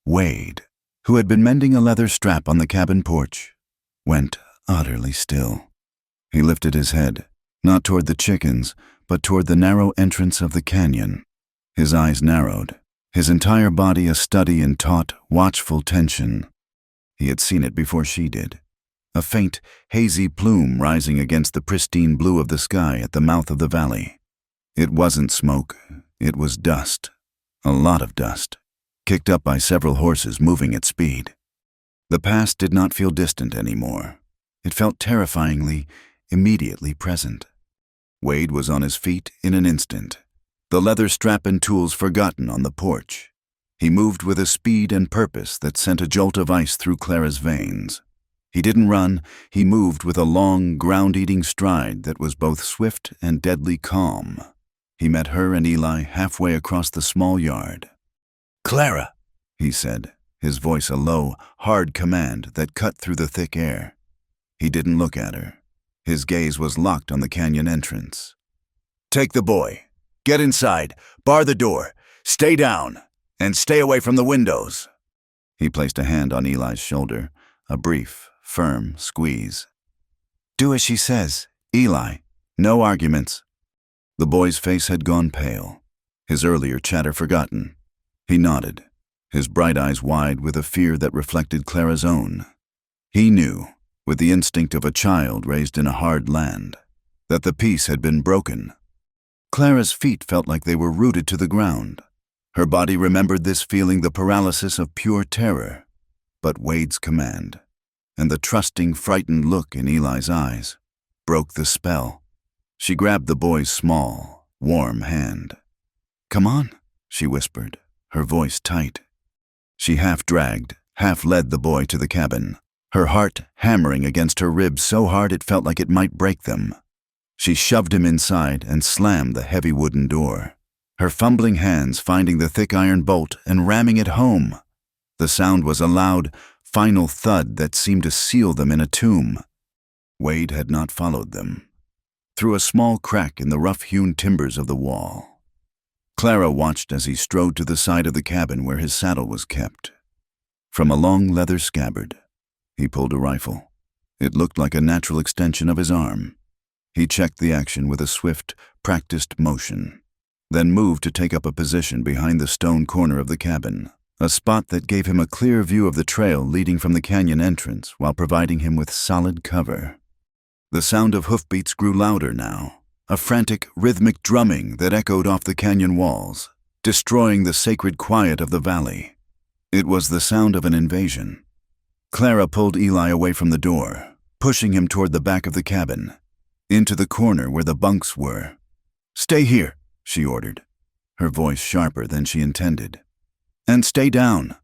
Wade, who had been mending a leather strap on the cabin porch, went utterly still. He lifted his head, not toward the chickens, but toward the narrow entrance of the canyon. His eyes narrowed, his entire body a study in taut, watchful tension. He had seen it before she did. A faint, hazy plume rising against the pristine blue of the sky at the mouth of the valley. It wasn't smoke, it was dust. A lot of dust, kicked up by several horses moving at speed. The past did not feel distant anymore. It felt terrifyingly, immediately present. Wade was on his feet in an instant, the leather strap and tools forgotten on the porch. He moved with a speed and purpose that sent a jolt of ice through Clara's veins. He didn't run, he moved with a long, ground-eating stride that was both swift and deadly calm. He met her and Eli halfway across the small yard. "Clara," he said, his voice a low, hard command that cut through the thick air. He didn't look at her. His gaze was locked on the canyon entrance. "Take the boy. Get inside. Bar the door. Stay down. And stay away from the windows." He placed a hand on Eli's shoulder, a brief, firm squeeze. Do as she says, Eli. No arguments. The boy's face had gone pale, his earlier chatter forgotten. He nodded, his bright eyes wide with a fear that reflected Clara's own. He knew, with the instinct of a child raised in a hard land, that the peace had been broken. Clara's feet felt like they were rooted to the ground. Her body remembered this feeling, the paralysis of pure terror. But Wade's command, and the trusting, frightened look in Eli's eyes, broke the spell. She grabbed the boy's small, warm hand. "Come on," she whispered, her voice tight. She half dragged, half led the boy to the cabin, her heart hammering against her ribs so hard it felt like it might break them. She shoved him inside and slammed the heavy wooden door, her fumbling hands finding the thick iron bolt and ramming it home. The sound was a loud, final thud that seemed to seal them in a tomb. Wade had not followed them. Through a small crack in the rough-hewn timbers of the wall, Clara watched as he strode to the side of the cabin where his saddle was kept. From a long leather scabbard, he pulled a rifle. It looked like a natural extension of his arm. He checked the action with a swift, practiced motion, then moved to take up a position behind the stone corner of the cabin, a spot that gave him a clear view of the trail leading from the canyon entrance while providing him with solid cover. The sound of hoofbeats grew louder now, a frantic, rhythmic drumming that echoed off the canyon walls, destroying the sacred quiet of the valley. It was the sound of an invasion. Clara pulled Eli away from the door, pushing him toward the back of the cabin, into the corner where the bunks were. "Stay here," she ordered, her voice sharper than she intended. "And stay down."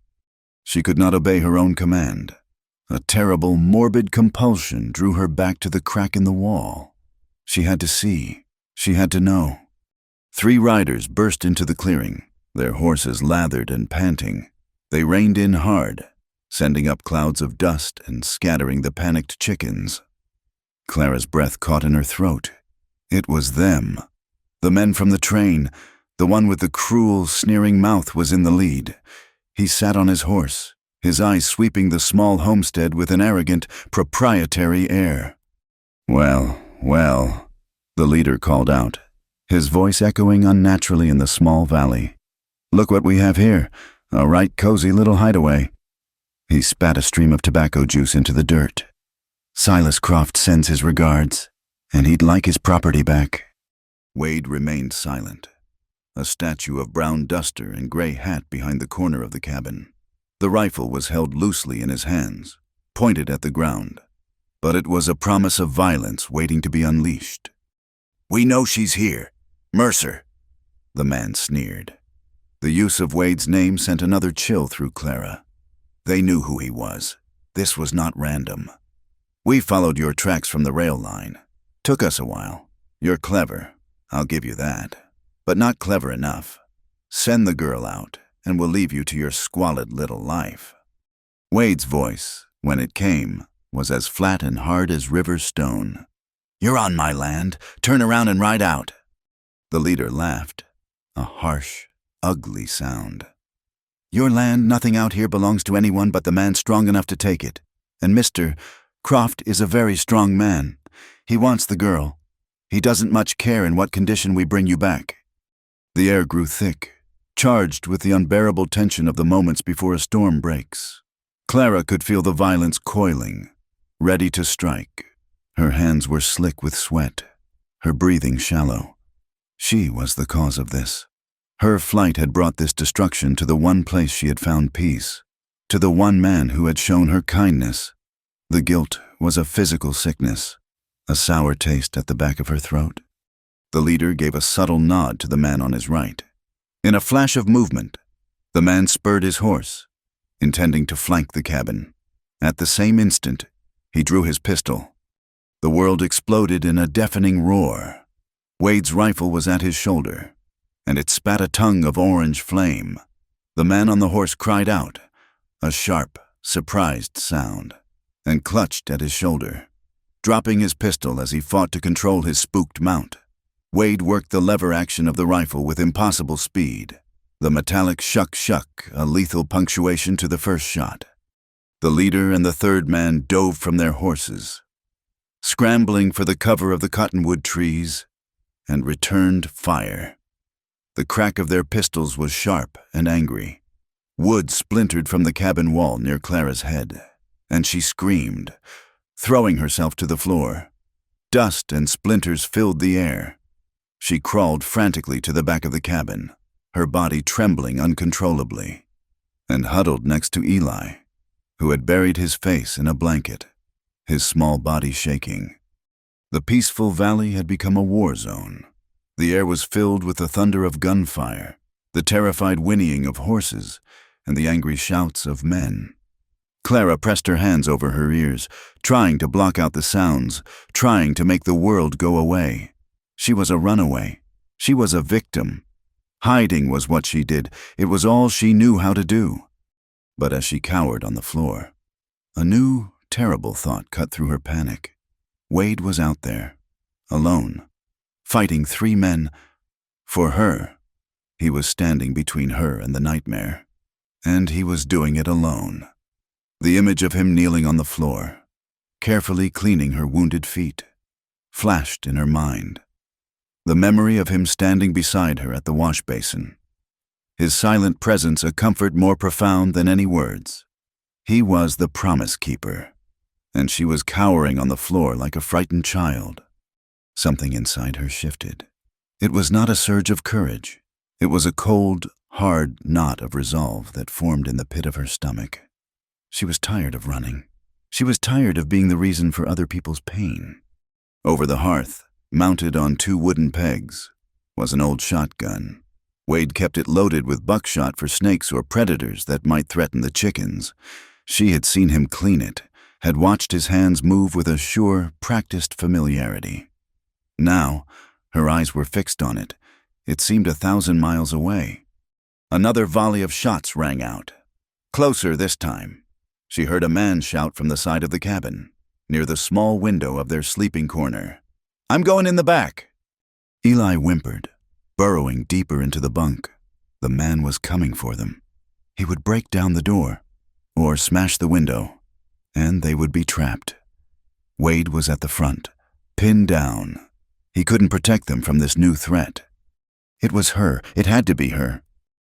She could not obey her own command. A terrible, morbid compulsion drew her back to the crack in the wall. She had to see. She had to know. 3 riders burst into the clearing, their horses lathered and panting. They reined in hard, sending up clouds of dust and scattering the panicked chickens. Clara's breath caught in her throat. It was them. The men from the train. The one with the cruel, sneering mouth was in the lead. He sat on his horse, his eyes sweeping the small homestead with an arrogant, proprietary air. "Well, well," the leader called out, his voice echoing unnaturally in the small valley. "Look what we have here, a right cozy little hideaway." He spat a stream of tobacco juice into the dirt. "Silas Croft sends his regards, and he'd like his property back." Wade remained silent, a statue of brown duster and gray hat behind the corner of the cabin. The rifle was held loosely in his hands, pointed at the ground, but it was a promise of violence waiting to be unleashed. "We know she's here. Mercer," the man sneered. The use of Wade's name sent another chill through Clara. They knew who he was. This was not random. "We followed your tracks from the rail line. Took us a while. You're clever, I'll give you that, but not clever enough. Send the girl out, and we'll leave you to your squalid little life." Wade's voice, when it came, was as flat and hard as river stone. "You're on my land. Turn around and ride out." The leader laughed, a harsh, ugly sound. "Your land, nothing out here belongs to anyone but the man strong enough to take it. And Mr. Croft is a very strong man. He wants the girl. He doesn't much care in what condition we bring you back." The air grew thick, charged with the unbearable tension of the moments before a storm breaks. Clara could feel the violence coiling, ready to strike. Her hands were slick with sweat, her breathing shallow. She was the cause of this. Her flight had brought this destruction to the one place she had found peace, to the one man who had shown her kindness. The guilt was a physical sickness, a sour taste at the back of her throat. The leader gave a subtle nod to the man on his right. In a flash of movement, the man spurred his horse, intending to flank the cabin. At the same instant, he drew his pistol. The world exploded in a deafening roar. Wade's rifle was at his shoulder, and it spat a tongue of orange flame. The man on the horse cried out, a sharp, surprised sound, and clutched at his shoulder, dropping his pistol as he fought to control his spooked mount. Wade worked the lever action of the rifle with impossible speed, the metallic shuck-shuck a lethal punctuation to the first shot. The leader and the third man dove from their horses. scrambling for the cover of the cottonwood trees, and returned fire. The crack of their pistols was sharp and angry. Wood splintered from the cabin wall near Clara's head, and she screamed, throwing herself to the floor. Dust and splinters filled the air. She crawled frantically to the back of the cabin, her body trembling uncontrollably, and huddled next to Eli, who had buried his face in a blanket, his small body shaking. The peaceful valley had become a war zone. The air was filled with the thunder of gunfire, the terrified whinnying of horses, and the angry shouts of men. Clara pressed her hands over her ears, trying to block out the sounds, trying to make the world go away. She was a runaway. She was a victim. Hiding was what she did. It was all she knew how to do. But as she cowered on the floor, a new, terrible thought cut through her panic. Wade was out there, alone, fighting 3 men. For her, he was standing between her and the nightmare, and he was doing it alone. The image of him kneeling on the floor, carefully cleaning her wounded feet, flashed in her mind. The memory of him standing beside her at the wash basin, his silent presence a comfort more profound than any words. He was the promise keeper, and she was cowering on the floor like a frightened child. Something inside her shifted. It was not a surge of courage. It was a cold, hard knot of resolve that formed in the pit of her stomach. She was tired of running. She was tired of being the reason for other people's pain. Over the hearth, mounted on 2 wooden pegs, was an old shotgun. Wade kept it loaded with buckshot for snakes or predators that might threaten the chickens. She had seen him clean it, had watched his hands move with a sure, practiced familiarity. Now, her eyes were fixed on it. It seemed 1,000 miles away. Another volley of shots rang out. Closer this time. She heard a man shout from the side of the cabin, near the small window of their sleeping corner. "I'm going in the back." Eli whimpered, burrowing deeper into the bunk. The man was coming for them. He would break down the door, or smash the window, and they would be trapped. Wade was at the front, pinned down. He couldn't protect them from this new threat. It was her. It had to be her.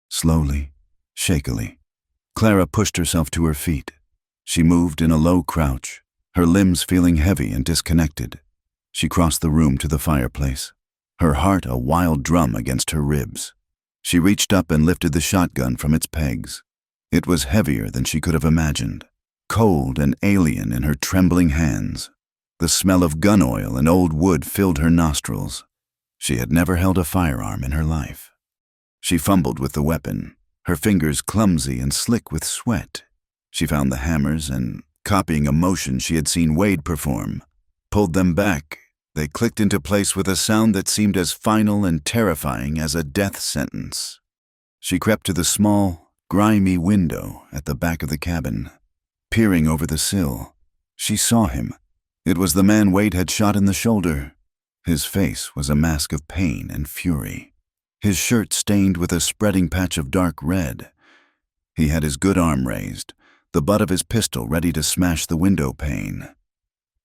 Slowly, shakily, Clara pushed herself to her feet. She moved in a low crouch, her limbs feeling heavy and disconnected. She crossed the room to the fireplace, her heart a wild drum against her ribs. She reached up and lifted the shotgun from its pegs. It was heavier than she could have imagined, cold and alien in her trembling hands. The smell of gun oil and old wood filled her nostrils. She had never held a firearm in her life. She fumbled with the weapon, her fingers clumsy and slick with sweat. She found the hammers and, copying a motion she had seen Wade perform, pulled them back. They clicked into place with a sound that seemed as final and terrifying as a death sentence. She crept to the small, grimy window at the back of the cabin. Peering over the sill, she saw him. It was the man Wade had shot in the shoulder. His face was a mask of pain and fury, his shirt stained with a spreading patch of dark red. He had his good arm raised, the butt of his pistol ready to smash the window pane.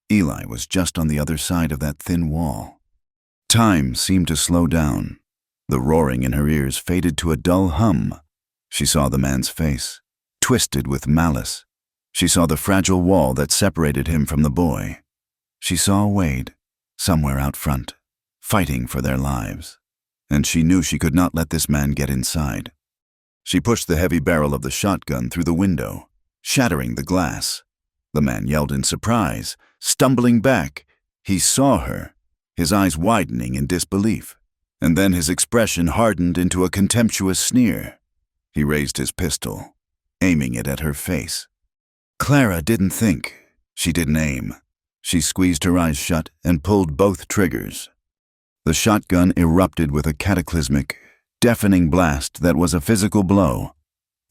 Eli was just on the other side of that thin wall. Time seemed to slow down. The roaring in her ears faded to a dull hum. She saw the man's face, twisted with malice. She saw the fragile wall that separated him from the boy. She saw Wade, somewhere out front, fighting for their lives. And she knew she could not let this man get inside. She pushed the heavy barrel of the shotgun through the window, shattering the glass. The man yelled in surprise, stumbling back. He saw her, his eyes widening in disbelief, and then his expression hardened into a contemptuous sneer. He raised his pistol, aiming it at her face. Clara didn't think. She didn't aim. She squeezed her eyes shut and pulled both triggers. The shotgun erupted with a cataclysmic, deafening blast that was a physical blow.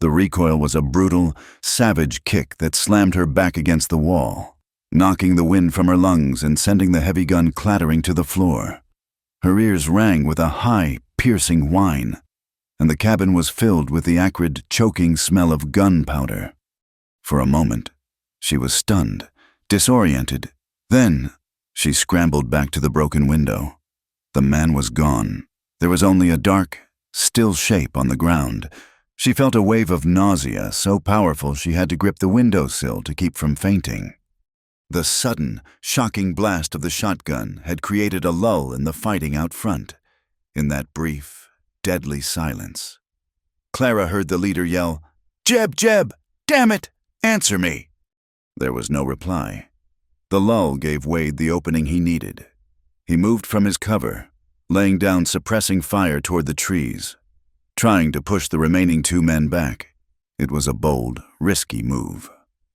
The recoil was a brutal, savage kick that slammed her back against the wall, knocking the wind from her lungs and sending the heavy gun clattering to the floor. Her ears rang with a high, piercing whine, and the cabin was filled with the acrid, choking smell of gunpowder. For a moment, she was stunned, disoriented. Then, She scrambled back to the broken window. The man was gone. There was only a dark, still shape on the ground. She felt a wave of nausea so powerful she had to grip the windowsill to keep from fainting. The sudden, shocking blast of the shotgun had created a lull in the fighting out front, in that brief, deadly silence. Clara heard the leader yell, "Jeb, Jeb! Damn it! Answer me!" There was no reply. The lull gave Wade the opening he needed. He moved from his cover, laying down suppressing fire toward the trees, trying to push the remaining 2 men back. It was a bold, risky move,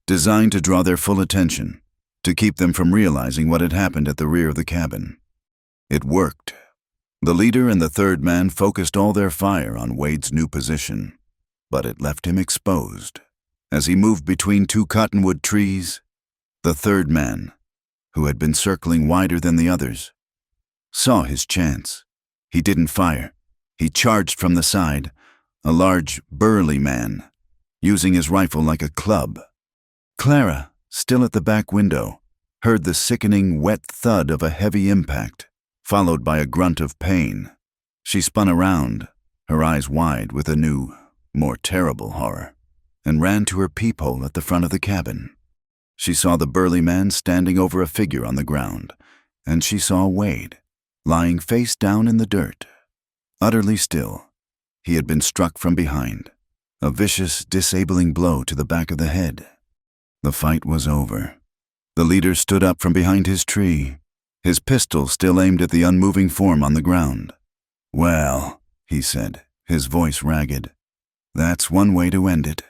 designed to draw their full attention, to keep them from realizing what had happened at the rear of the cabin. It worked. The leader and the 3rd man focused all their fire on Wade's new position, but it left him exposed. As he moved between 2 cottonwood trees, the 3rd man, who had been circling wider than the others, saw his chance. He didn't fire. He charged from the side, a large, burly man, using his rifle like a club. Clara, still at the back window, heard the sickening, wet thud of a heavy impact, followed by a grunt of pain. She spun around, her eyes wide with a new, more terrible horror, and ran to her peephole at the front of the cabin. She saw the burly man standing over a figure on the ground, and she saw Wade, lying face down in the dirt, utterly still. He had been struck from behind, a vicious, disabling blow to the back of the head. The fight was over. The leader stood up from behind his tree, his pistol still aimed at the unmoving form on the ground. "Well," he said, his voice ragged, "that's one way to end it."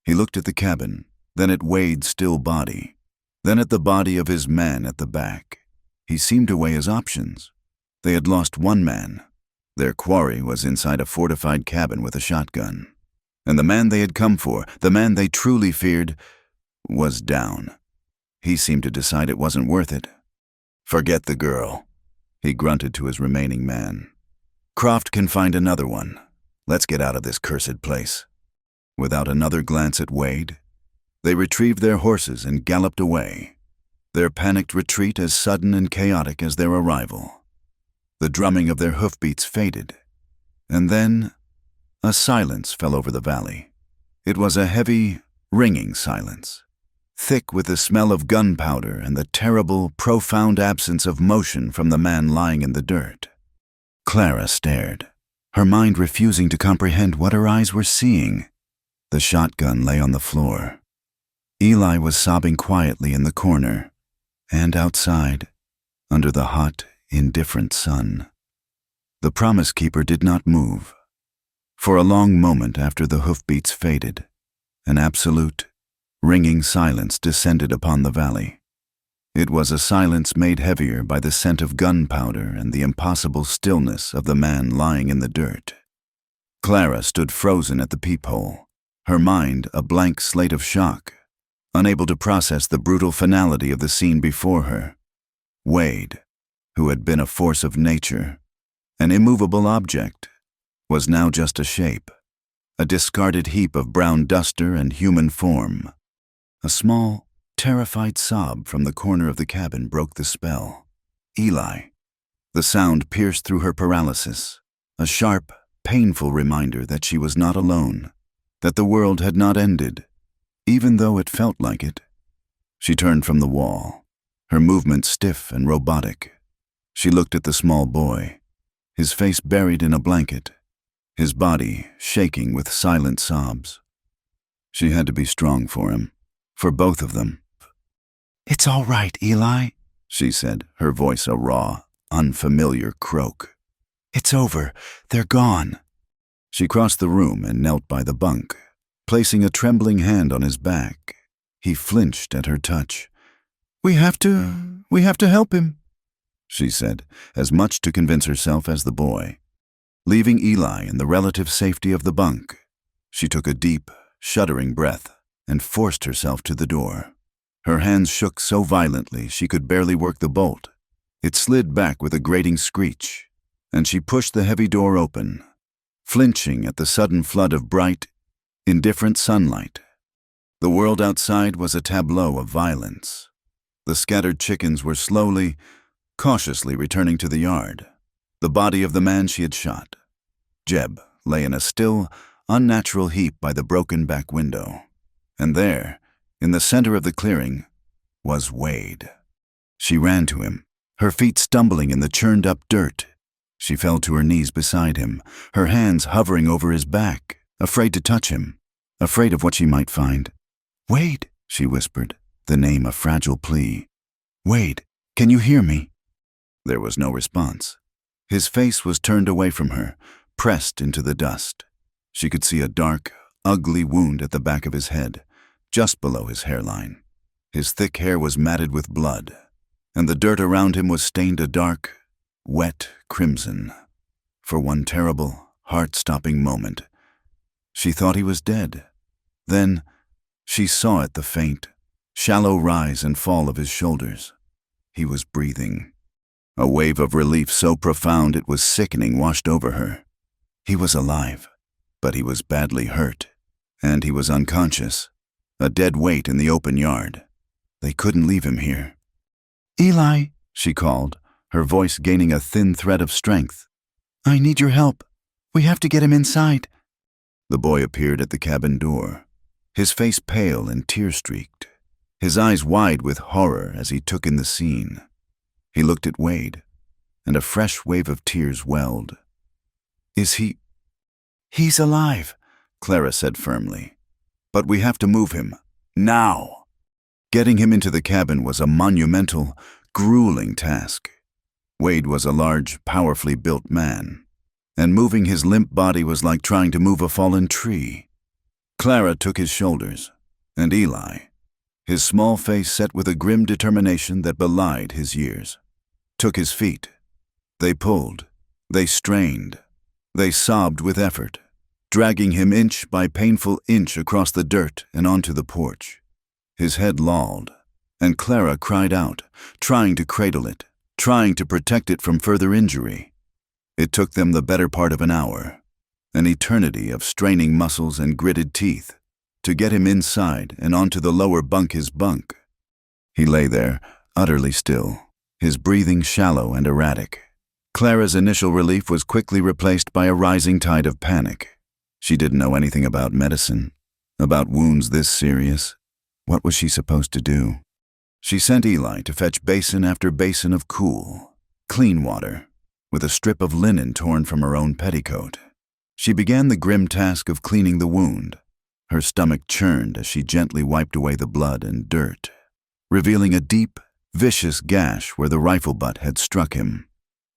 He looked at the cabin, then at Wade's still body, then at the body of his man at the back. He seemed to weigh his options. They had lost 1 man. Their quarry was inside a fortified cabin with a shotgun. And the man they had come for, the man they truly feared, was down. He seemed to decide it wasn't worth it. "Forget the girl," he grunted to his remaining man. "Croft can find another one. Let's get out of this cursed place." Without another glance at Wade, they retrieved their horses and galloped away, their panicked retreat as sudden and chaotic as their arrival. The drumming of their hoofbeats faded, and then a silence fell over the valley. It was a heavy, ringing silence, thick with the smell of gunpowder and the terrible, profound absence of motion from the man lying in the dirt. Clara stared, her mind refusing to comprehend what her eyes were seeing. The shotgun lay on the floor. Eli was sobbing quietly in the corner, and outside, under the hot, indifferent sun. The Promise Keeper did not move. For a long moment after the hoofbeats faded, an absolute, ringing silence descended upon the valley. It was a silence made heavier by the scent of gunpowder and the impossible stillness of the man lying in the dirt. Clara stood frozen at the peephole, her mind a blank slate of shock, unable to process the brutal finality of the scene before her. Wade, who had been a force of nature, an immovable object, was now just a shape, a discarded heap of brown duster and human form. A small, terrified sob from the corner of the cabin broke the spell. Eli. The sound pierced through her paralysis, a sharp, painful reminder that she was not alone, that the world had not ended, even though it felt like it. She turned from the wall, her movement stiff and robotic. She looked at the small boy, his face buried in a blanket, his body shaking with silent sobs. She had to be strong for him, for both of them. "It's all right, Eli," she said, her voice a raw, unfamiliar croak. "It's over. They're gone." She crossed the room and knelt by the bunk, placing a trembling hand on his back. He flinched at her touch. We have to help him," she said, as much to convince herself as the boy. Leaving Eli in the relative safety of the bunk, she took a deep, shuddering breath and forced herself to the door. Her hands shook so violently she could barely work the bolt. It slid back with a grating screech, and she pushed the heavy door open, flinching at the sudden flood of bright, indifferent sunlight. The world outside was a tableau of violence. The scattered chickens were slowly, cautiously returning to the yard. The body of the man she had shot, Jeb, lay in a still, unnatural heap by the broken back window. And there, in the center of the clearing, was Wade. She ran to him, her feet stumbling in the churned-up dirt. She fell to her knees beside him, her hands hovering over his back, afraid to touch him, afraid of what she might find. "Wade," she whispered, the name a fragile plea. "Wade, can you hear me?" There was no response. His face was turned away from her, pressed into the dust. She could see a dark, ugly wound at the back of his head, just below his hairline. His thick hair was matted with blood, and the dirt around him was stained a dark, wet crimson. For one terrible, heart-stopping moment, she thought he was dead. Then she saw it, the faint, shallow rise and fall of his shoulders. He was breathing. A wave of relief so profound it was sickening washed over her. He was alive, but he was badly hurt, and he was unconscious, a dead weight in the open yard. They couldn't leave him here. "Eli," she called, her voice gaining a thin thread of strength. "I need your help. We have to get him inside." The boy appeared at the cabin door, his face pale and tear-streaked, his eyes wide with horror as he took in the scene. He looked at Wade, and a fresh wave of tears welled. "Is he—" "He's alive," Clara said firmly. "But we have to move him, now." Getting him into the cabin was a monumental, grueling task. Wade was a large, powerfully built man, and moving his limp body was like trying to move a fallen tree. Clara took his shoulders, and Eli, his small face set with a grim determination that belied his years, took his feet. They pulled, they strained, they sobbed with effort, dragging him inch by painful inch across the dirt and onto the porch. His head lolled, and Clara cried out, trying to cradle it, trying to protect it from further injury. It took them the better part of an hour, an eternity of straining muscles and gritted teeth, to get him inside and onto the lower bunk, his bunk. He lay there, utterly still, his breathing shallow and erratic. Clara's initial relief was quickly replaced by a rising tide of panic. She didn't know anything about medicine, about wounds this serious. What was she supposed to do? She sent Eli to fetch basin after basin of cool, clean water, with a strip of linen torn from her own petticoat. She began the grim task of cleaning the wound. Her stomach churned as she gently wiped away the blood and dirt, revealing a deep, vicious gash where the rifle butt had struck him.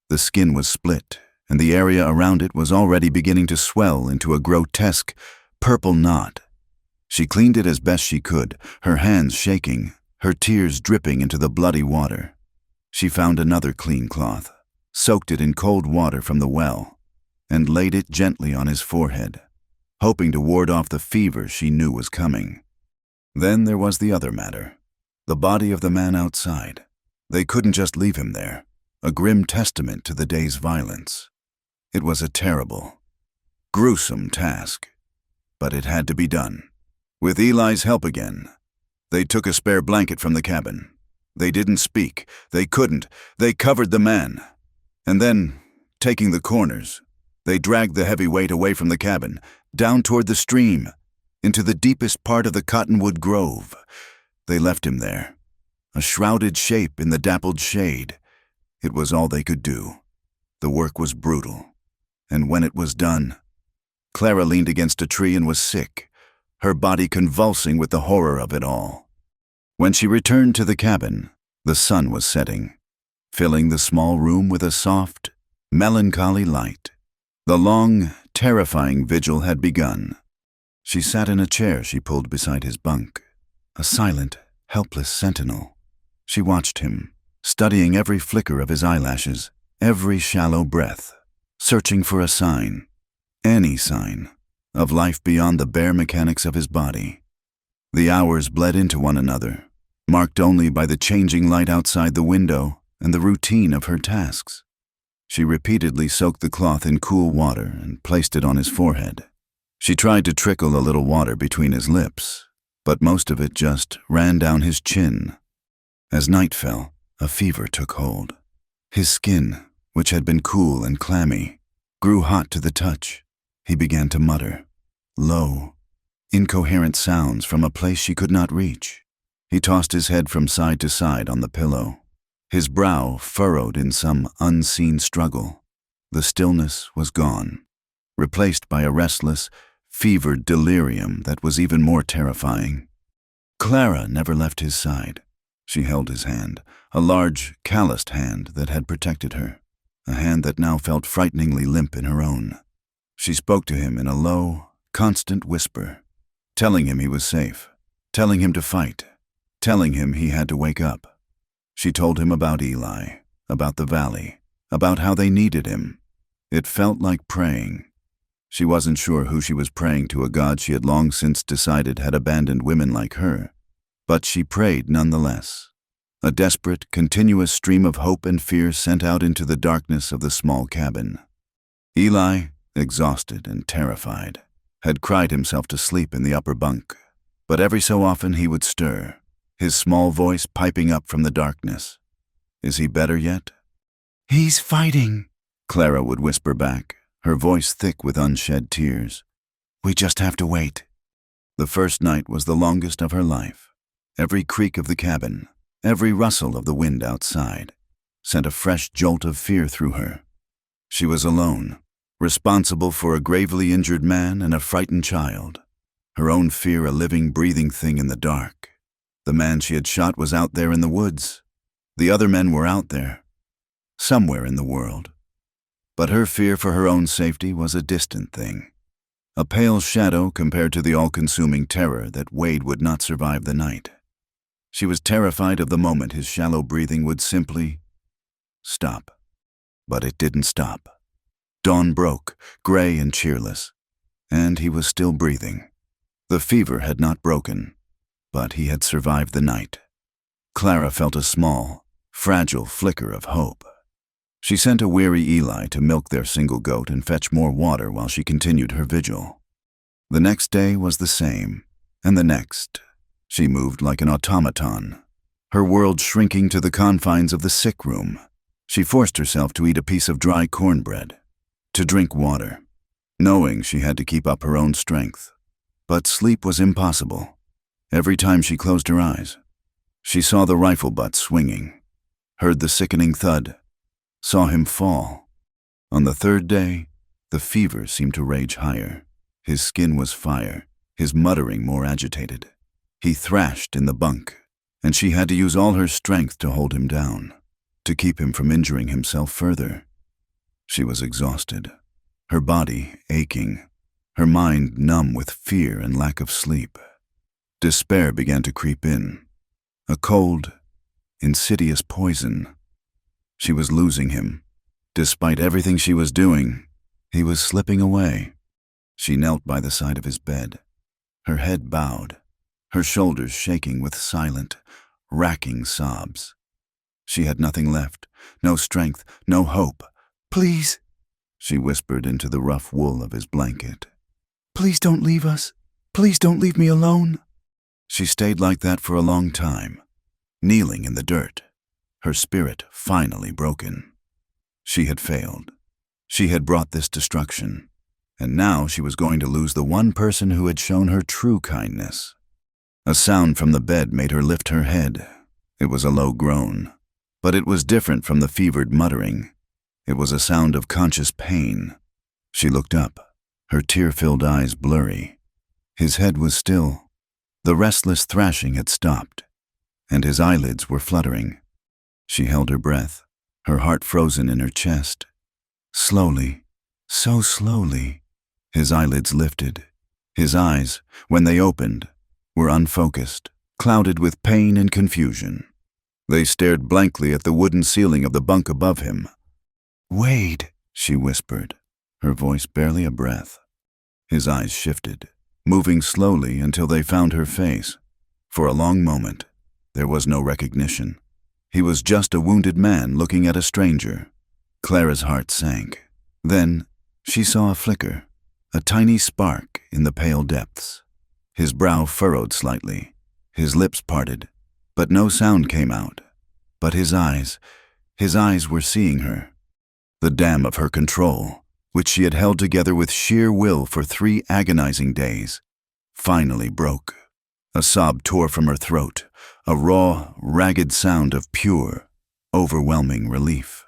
The skin was split, and the area around it was already beginning to swell into a grotesque, purple knot. She cleaned it as best she could, her hands shaking, her tears dripping into the bloody water. She found another clean cloth, soaked it in cold water from the well, and laid it gently on his forehead, hoping to ward off the fever she knew was coming. Then there was the other matter, the body of the man outside. They couldn't just leave him there, a grim testament to the day's violence. It was a terrible, gruesome task, but it had to be done. With Eli's help again, they took a spare blanket from the cabin. They didn't speak. They couldn't. They covered the man. And then, taking the corners, they dragged the heavy weight away from the cabin, down toward the stream, into the deepest part of the cottonwood grove. They left him there, a shrouded shape in the dappled shade. It was all they could do. The work was brutal. And when it was done, Clara leaned against a tree and was sick, her body convulsing with the horror of it all. When she returned to the cabin, the sun was setting, filling the small room with a soft, melancholy light. The long, terrifying vigil had begun. She sat in a chair she pulled beside his bunk, a silent, helpless sentinel. She watched him, studying every flicker of his eyelashes, every shallow breath, searching for a sign, any sign, of life beyond the bare mechanics of his body. The hours bled into one another, marked only by the changing light outside the window and the routine of her tasks. She repeatedly soaked the cloth in cool water and placed it on his forehead. She tried to trickle a little water between his lips, but most of it just ran down his chin. As night fell, a fever took hold. His skin, which had been cool and clammy, grew hot to the touch. He began to mutter, low, incoherent sounds from a place she could not reach. He tossed his head from side to side on the pillow, his brow furrowed in some unseen struggle. The stillness was gone, replaced by a restless, fevered delirium that was even more terrifying. Clara never left his side. She held his hand, a large, calloused hand that had protected her, a hand that now felt frighteningly limp in her own. She spoke to him in a low, constant whisper, telling him he was safe, telling him to fight, telling him he had to wake up. She told him about Eli, about the valley, about how they needed him. It felt like praying. She wasn't sure who she was praying to, a God she had long since decided had abandoned women like her. But she prayed nonetheless. A desperate, continuous stream of hope and fear sent out into the darkness of the small cabin. Eli, exhausted and terrified, had cried himself to sleep in the upper bunk, but every so often he would stir, his small voice piping up from the darkness. Is he better yet? "He's fighting," Clara would whisper back, her voice thick with unshed tears. "We just have to wait." The first night was the longest of her life. Every creak of the cabin, every rustle of the wind outside, sent a fresh jolt of fear through her. She was alone, responsible for a gravely injured man and a frightened child, her own fear a living, breathing thing in the dark. The man she had shot was out there in the woods. The other men were out there, somewhere in the world. But her fear for her own safety was a distant thing, a pale shadow compared to the all-consuming terror that Wade would not survive the night. She was terrified of the moment his shallow breathing would simply stop. But it didn't stop. Dawn broke, gray and cheerless, and he was still breathing. The fever had not broken, but he had survived the night. Clara felt a small, fragile flicker of hope. She sent a weary Eli to milk their single goat and fetch more water while she continued her vigil. The next day was the same, and the next. She moved like an automaton, her world shrinking to the confines of the sick room. She forced herself to eat a piece of dry cornbread, to drink water, knowing she had to keep up her own strength. But sleep was impossible. Every time she closed her eyes, she saw the rifle butt swinging, heard the sickening thud, saw him fall. On the third day, the fever seemed to rage higher. His skin was fire, his muttering more agitated. He thrashed in the bunk, and she had to use all her strength to hold him down, to keep him from injuring himself further. She was exhausted, her body aching, her mind numb with fear and lack of sleep. Despair began to creep in, a cold, insidious poison. She was losing him. Despite everything she was doing, he was slipping away. She knelt by the side of his bed, her head bowed, her shoulders shaking with silent, racking sobs. She had nothing left, no strength, no hope. "Please," she whispered into the rough wool of his blanket. "Please don't leave us. Please don't leave me alone." She stayed like that for a long time, kneeling in the dirt, her spirit finally broken. She had failed. She had brought this destruction, and now she was going to lose the one person who had shown her true kindness. A sound from the bed made her lift her head. It was a low groan, but it was different from the fevered muttering. It was a sound of conscious pain. She looked up, her tear-filled eyes blurry. His head was still. The restless thrashing had stopped, and his eyelids were fluttering. She held her breath, her heart frozen in her chest. Slowly, so slowly, his eyelids lifted. His eyes, when they opened, were unfocused, clouded with pain and confusion. They stared blankly at the wooden ceiling of the bunk above him. "Wade," she whispered, her voice barely a breath. His eyes shifted, moving slowly until they found her face. For a long moment, there was no recognition. He was just a wounded man looking at a stranger. Clara's heart sank. Then she saw a flicker, a tiny spark in the pale depths. His brow furrowed slightly, his lips parted, But no sound came out. But his eyes were seeing her. The dam of her control, which she had held together with sheer will for 3 agonizing days, finally broke. A sob tore from her throat, a raw, ragged sound of pure, overwhelming relief.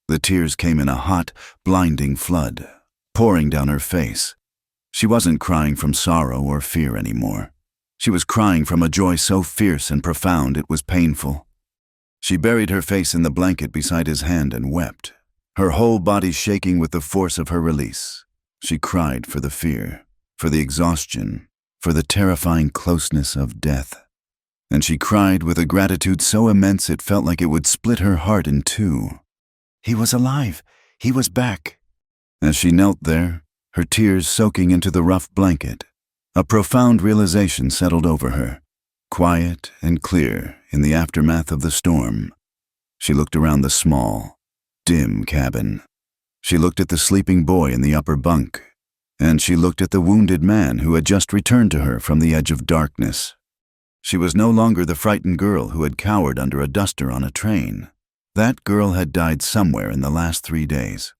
The tears came in a hot, blinding flood, pouring down her face. She wasn't crying from sorrow or fear anymore. She was crying from a joy so fierce and profound it was painful. She buried her face in the blanket beside his hand and wept, her whole body shaking with the force of her release. She cried for the fear, for the exhaustion, for the terrifying closeness of death. And she cried with a gratitude so immense it felt like it would split her heart in 2. He was alive. He was back. As she knelt there, her tears soaking into the rough blanket, a profound realization settled over her, quiet and clear in the aftermath of the storm. She looked around the small, dim cabin. She looked at the sleeping boy in the upper bunk, and she looked at the wounded man who had just returned to her from the edge of darkness. She was no longer the frightened girl who had cowered under a duster on a train. That girl had died somewhere in the last 3 days.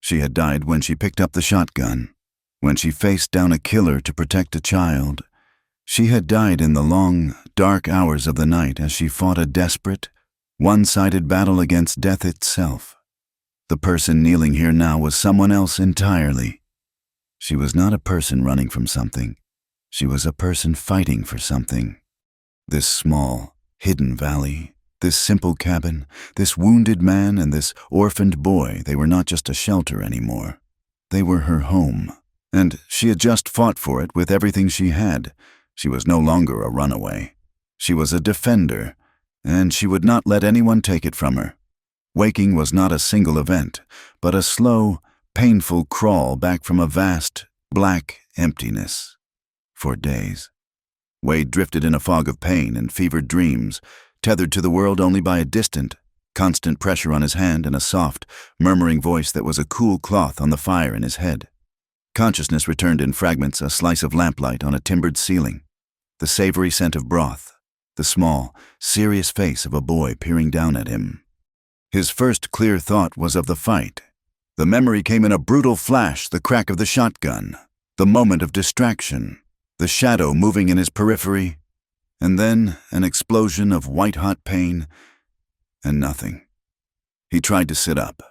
She had died when she picked up the shotgun, when she faced down a killer to protect a child. She had died in the long, dark hours of the night as she fought a desperate, one-sided battle against death itself. The person kneeling here now was someone else entirely. She was not a person running from something. She was a person fighting for something. This small, hidden valley, this simple cabin, this wounded man and this orphaned boy, they were not just a shelter anymore. They were her home, and she had just fought for it with everything she had. She was no longer a runaway. She was a defender, and she would not let anyone take it from her. Waking was not a single event, but a slow, painful crawl back from a vast, black emptiness. For days, Wade drifted in a fog of pain and fevered dreams, tethered to the world only by a distant, constant pressure on his hand and a soft, murmuring voice that was a cool cloth on the fire in his head. Consciousness returned in fragments, a slice of lamplight on a timbered ceiling, the savory scent of broth, the small, serious face of a boy peering down at him. His first clear thought was of the fight. The memory came in a brutal flash, the crack of the shotgun, the moment of distraction, the shadow moving in his periphery, and then an explosion of white-hot pain, and nothing. He tried to sit up,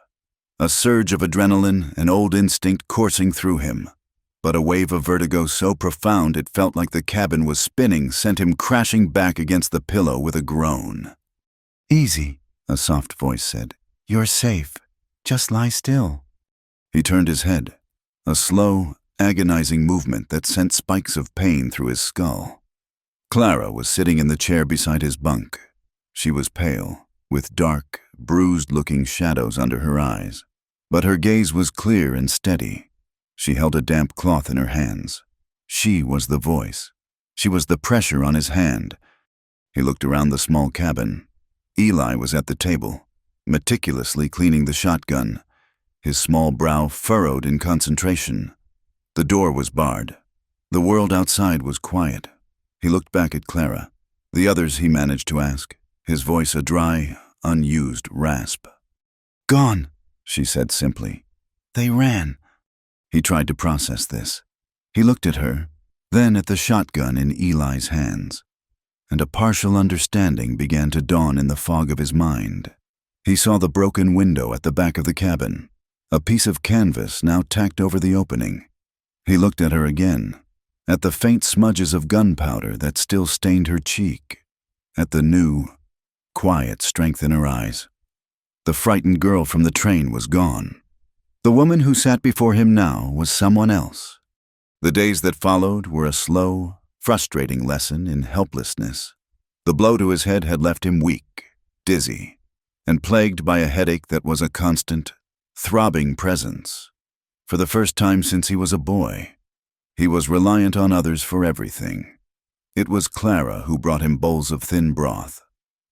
a surge of adrenaline, an old instinct coursing through him, but a wave of vertigo so profound it felt like the cabin was spinning sent him crashing back against the pillow with a groan. "Easy," a soft voice said. "You're safe. Just lie still." He turned his head, a slow, agonizing movement that sent spikes of pain through his skull. Clara was sitting in the chair beside his bunk. She was pale, with dark, bruised-looking shadows under her eyes, but her gaze was clear and steady. She held a damp cloth in her hands. She was the voice. She was the pressure on his hand. He looked around the small cabin. Eli was at the table, meticulously cleaning the shotgun, his small brow furrowed in concentration. The door was barred. The world outside was quiet. He looked back at Clara. The others he managed to ask, his voice a dry, unused rasp. "Gone," she said simply. "They ran." He tried to process this. He looked at her, then at the shotgun in Eli's hands, and a partial understanding began to dawn in the fog of his mind. He saw the broken window at the back of the cabin, a piece of canvas now tacked over the opening. He looked at her again, at the faint smudges of gunpowder that still stained her cheek, at the new, quiet strength in her eyes. The frightened girl from the train was gone. The woman who sat before him now was someone else. The days that followed were a slow, frustrating lesson in helplessness. The blow to his head had left him weak, dizzy, and plagued by a headache that was a constant, throbbing presence. For the first time since he was a boy, he was reliant on others for everything. It was Clara who brought him bowls of thin broth,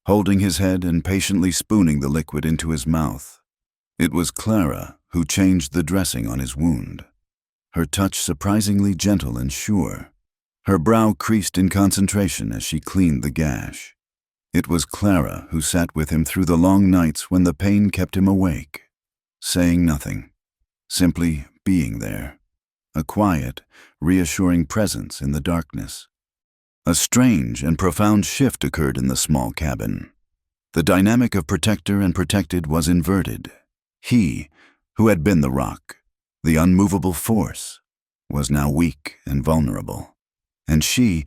holding his head and patiently spooning the liquid into his mouth. It was Clara who changed the dressing on his wound, her touch surprisingly gentle and sure. Her brow creased in concentration as she cleaned the gash. It was Clara who sat with him through the long nights when the pain kept him awake, saying nothing, simply being there, a quiet, reassuring presence in the darkness. A strange and profound shift occurred in the small cabin. The dynamic of protector and protected was inverted. He, who had been the rock, the unmovable force, was now weak and vulnerable. And she,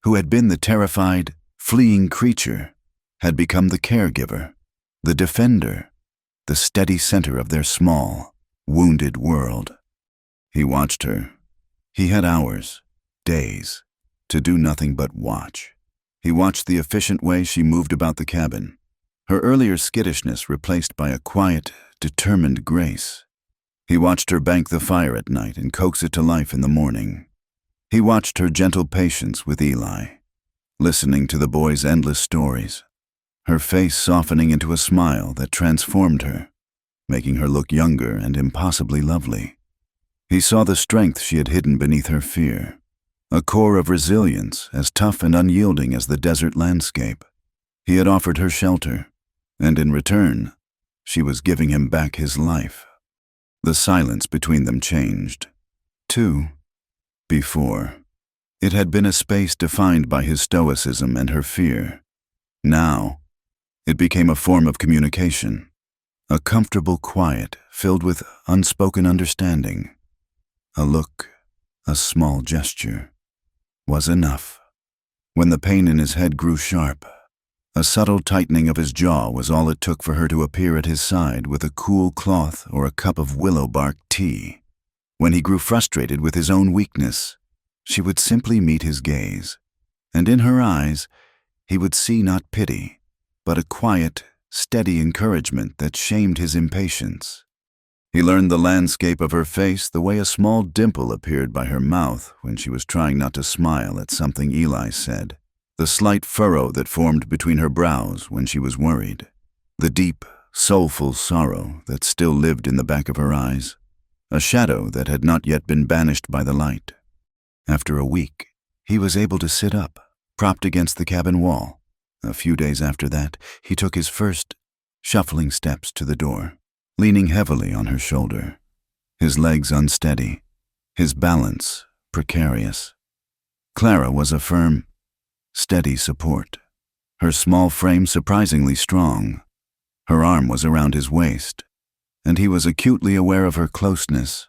who had been the terrified, fleeing creature, had become the caregiver, the defender, the steady center of their small, wounded world. He watched her. He had hours, days, to do nothing but watch. He watched the efficient way she moved about the cabin, her earlier skittishness replaced by a quiet, determined grace. He watched her bank the fire at night and coax it to life in the morning. He watched her gentle patience with Eli, listening to the boy's endless stories, her face softening into a smile that transformed her, making her look younger and impossibly lovely. He saw the strength she had hidden beneath her fear, a core of resilience as tough and unyielding as the desert landscape. He had offered her shelter, and in return, she was giving him back his life. The silence between them changed. Before, it had been a space defined by his stoicism and her fear. Now, it became a form of communication, a comfortable quiet filled with unspoken understanding. A look, a small gesture, was enough. When the pain in his head grew sharp, a subtle tightening of his jaw was all it took for her to appear at his side with a cool cloth or a cup of willow bark tea. When he grew frustrated with his own weakness, she would simply meet his gaze, and in her eyes, he would see not pity, but a quiet, steady encouragement that shamed his impatience. He learned the landscape of her face the way a small dimple appeared by her mouth when she was trying not to smile at something Eli said, the slight furrow that formed between her brows when she was worried, the deep, soulful sorrow that still lived in the back of her eyes, a shadow that had not yet been banished by the light. After a week, he was able to sit up, propped against the cabin wall. A few days after that, he took his first, shuffling steps to the door, leaning heavily on her shoulder, his legs unsteady, his balance precarious. Clara was a firm, steady support, her small frame surprisingly strong. Her arm was around his waist, and he was acutely aware of her closeness,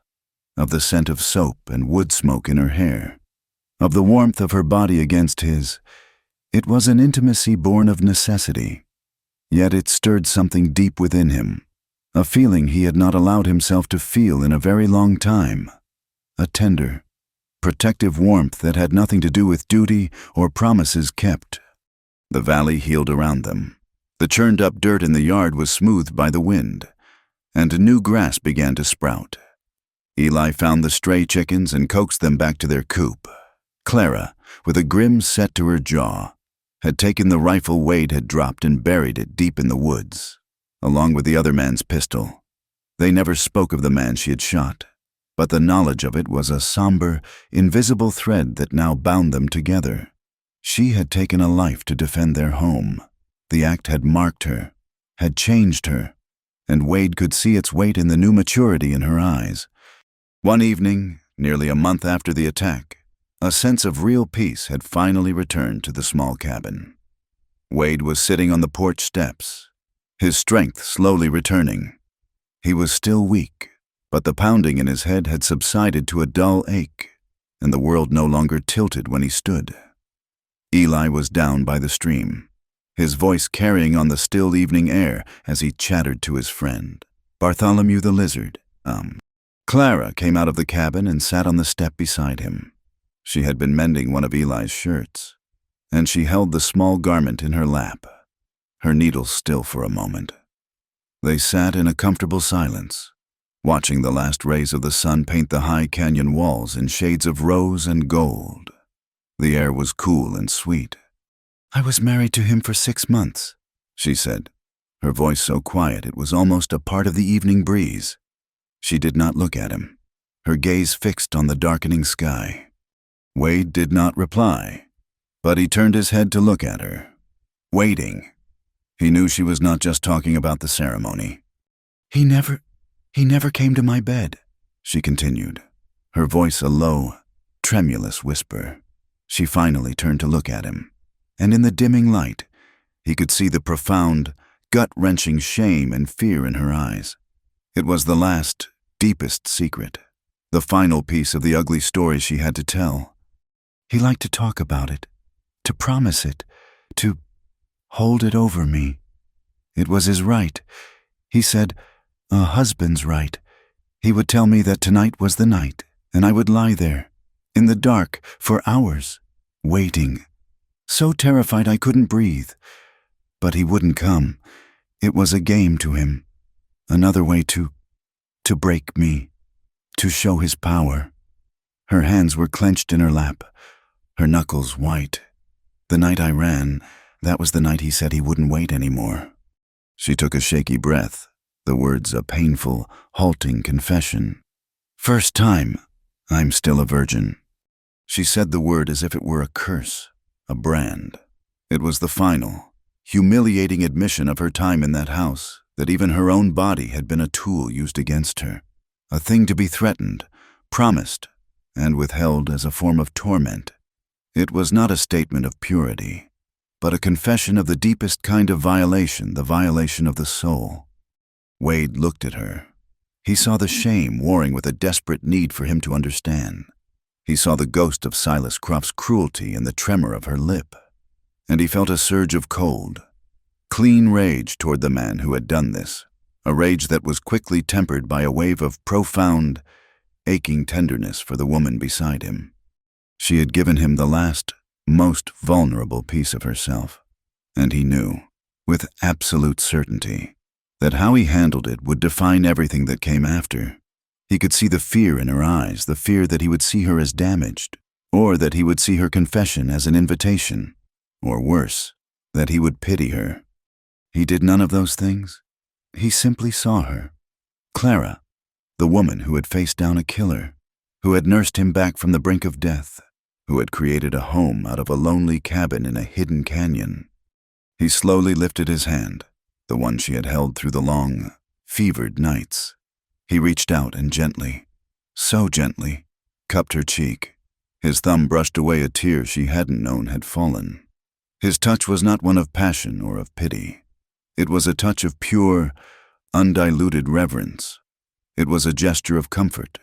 of the scent of soap and wood smoke in her hair, of the warmth of her body against his. It was an intimacy born of necessity, yet it stirred something deep within him, a feeling he had not allowed himself to feel in a very long time, a tender, protective warmth that had nothing to do with duty or promises kept. The valley healed around them. The churned-up dirt in the yard was smoothed by the wind, and new grass began to sprout. Eli found the stray chickens and coaxed them back to their coop. Clara, with a grim set to her jaw, had taken the rifle Wade had dropped and buried it deep in the woods, along with the other man's pistol. They never spoke of the man she had shot, but the knowledge of it was a somber, invisible thread that now bound them together. She had taken a life to defend their home. The act had marked her, had changed her, and Wade could see its weight in the new maturity in her eyes. One evening, nearly a month after the attack, a sense of real peace had finally returned to the small cabin. Wade was sitting on the porch steps, his strength slowly returning. He was still weak, but the pounding in his head had subsided to a dull ache, and the world no longer tilted when he stood. Eli was down by the stream, his voice carrying on the still evening air as he chattered to his friend, Bartholomew the lizard. Clara came out of the cabin and sat on the step beside him. She had been mending one of Eli's shirts, and she held the small garment in her lap, her needle still for a moment. They sat in a comfortable silence, watching the last rays of the sun paint the high canyon walls in shades of rose and gold. The air was cool and sweet. "I was married to him for 6 months," she said, her voice so quiet it was almost a part of the evening breeze. She did not look at him, her gaze fixed on the darkening sky. Wade did not reply, but he turned his head to look at her. Waiting. He knew she was not just talking about the ceremony. He never came to my bed, she continued, her voice a low, tremulous whisper. She finally turned to look at him, and in the dimming light, he could see the profound, gut-wrenching shame and fear in her eyes. It was the last, deepest secret, the final piece of the ugly story she had to tell. He liked to talk about it, to promise it, to hold it over me. It was his right. He said, a husband's right. He would tell me that tonight was the night, and I would lie there, in the dark, for hours, waiting, so terrified I couldn't breathe. But he wouldn't come. It was a game to him, another way to break me, to show his power. Her hands were clenched in her lap, her knuckles white. The night I ran, that was the night he said he wouldn't wait anymore. She took a shaky breath, the words a painful, halting confession. First time, I'm still a virgin. She said the word as if it were a curse, a brand. It was the final, humiliating admission of her time in that house, that even her own body had been a tool used against her, a thing to be threatened, promised, and withheld as a form of torment. It was not a statement of purity, but a confession of the deepest kind of violation, the violation of the soul. Wade looked at her. He saw the shame warring with a desperate need for him to understand. He saw the ghost of Silas Cruft's cruelty in the tremor of her lip, and he felt a surge of cold, clean rage toward the man who had done this, a rage that was quickly tempered by a wave of profound, aching tenderness for the woman beside him. She had given him the last, most vulnerable piece of herself, and he knew, with absolute certainty, that how he handled it would define everything that came after. He could see the fear in her eyes, the fear that he would see her as damaged, or that he would see her confession as an invitation, or worse, that he would pity her. He did none of those things. He simply saw her. Clara, the woman who had faced down a killer, who had nursed him back from the brink of death, who had created a home out of a lonely cabin in a hidden canyon. He slowly lifted his hand, the one she had held through the long, fevered nights. He reached out and gently, so gently, cupped her cheek. His thumb brushed away a tear she hadn't known had fallen. His touch was not one of passion or of pity. It was a touch of pure, undiluted reverence. It was a gesture of comfort,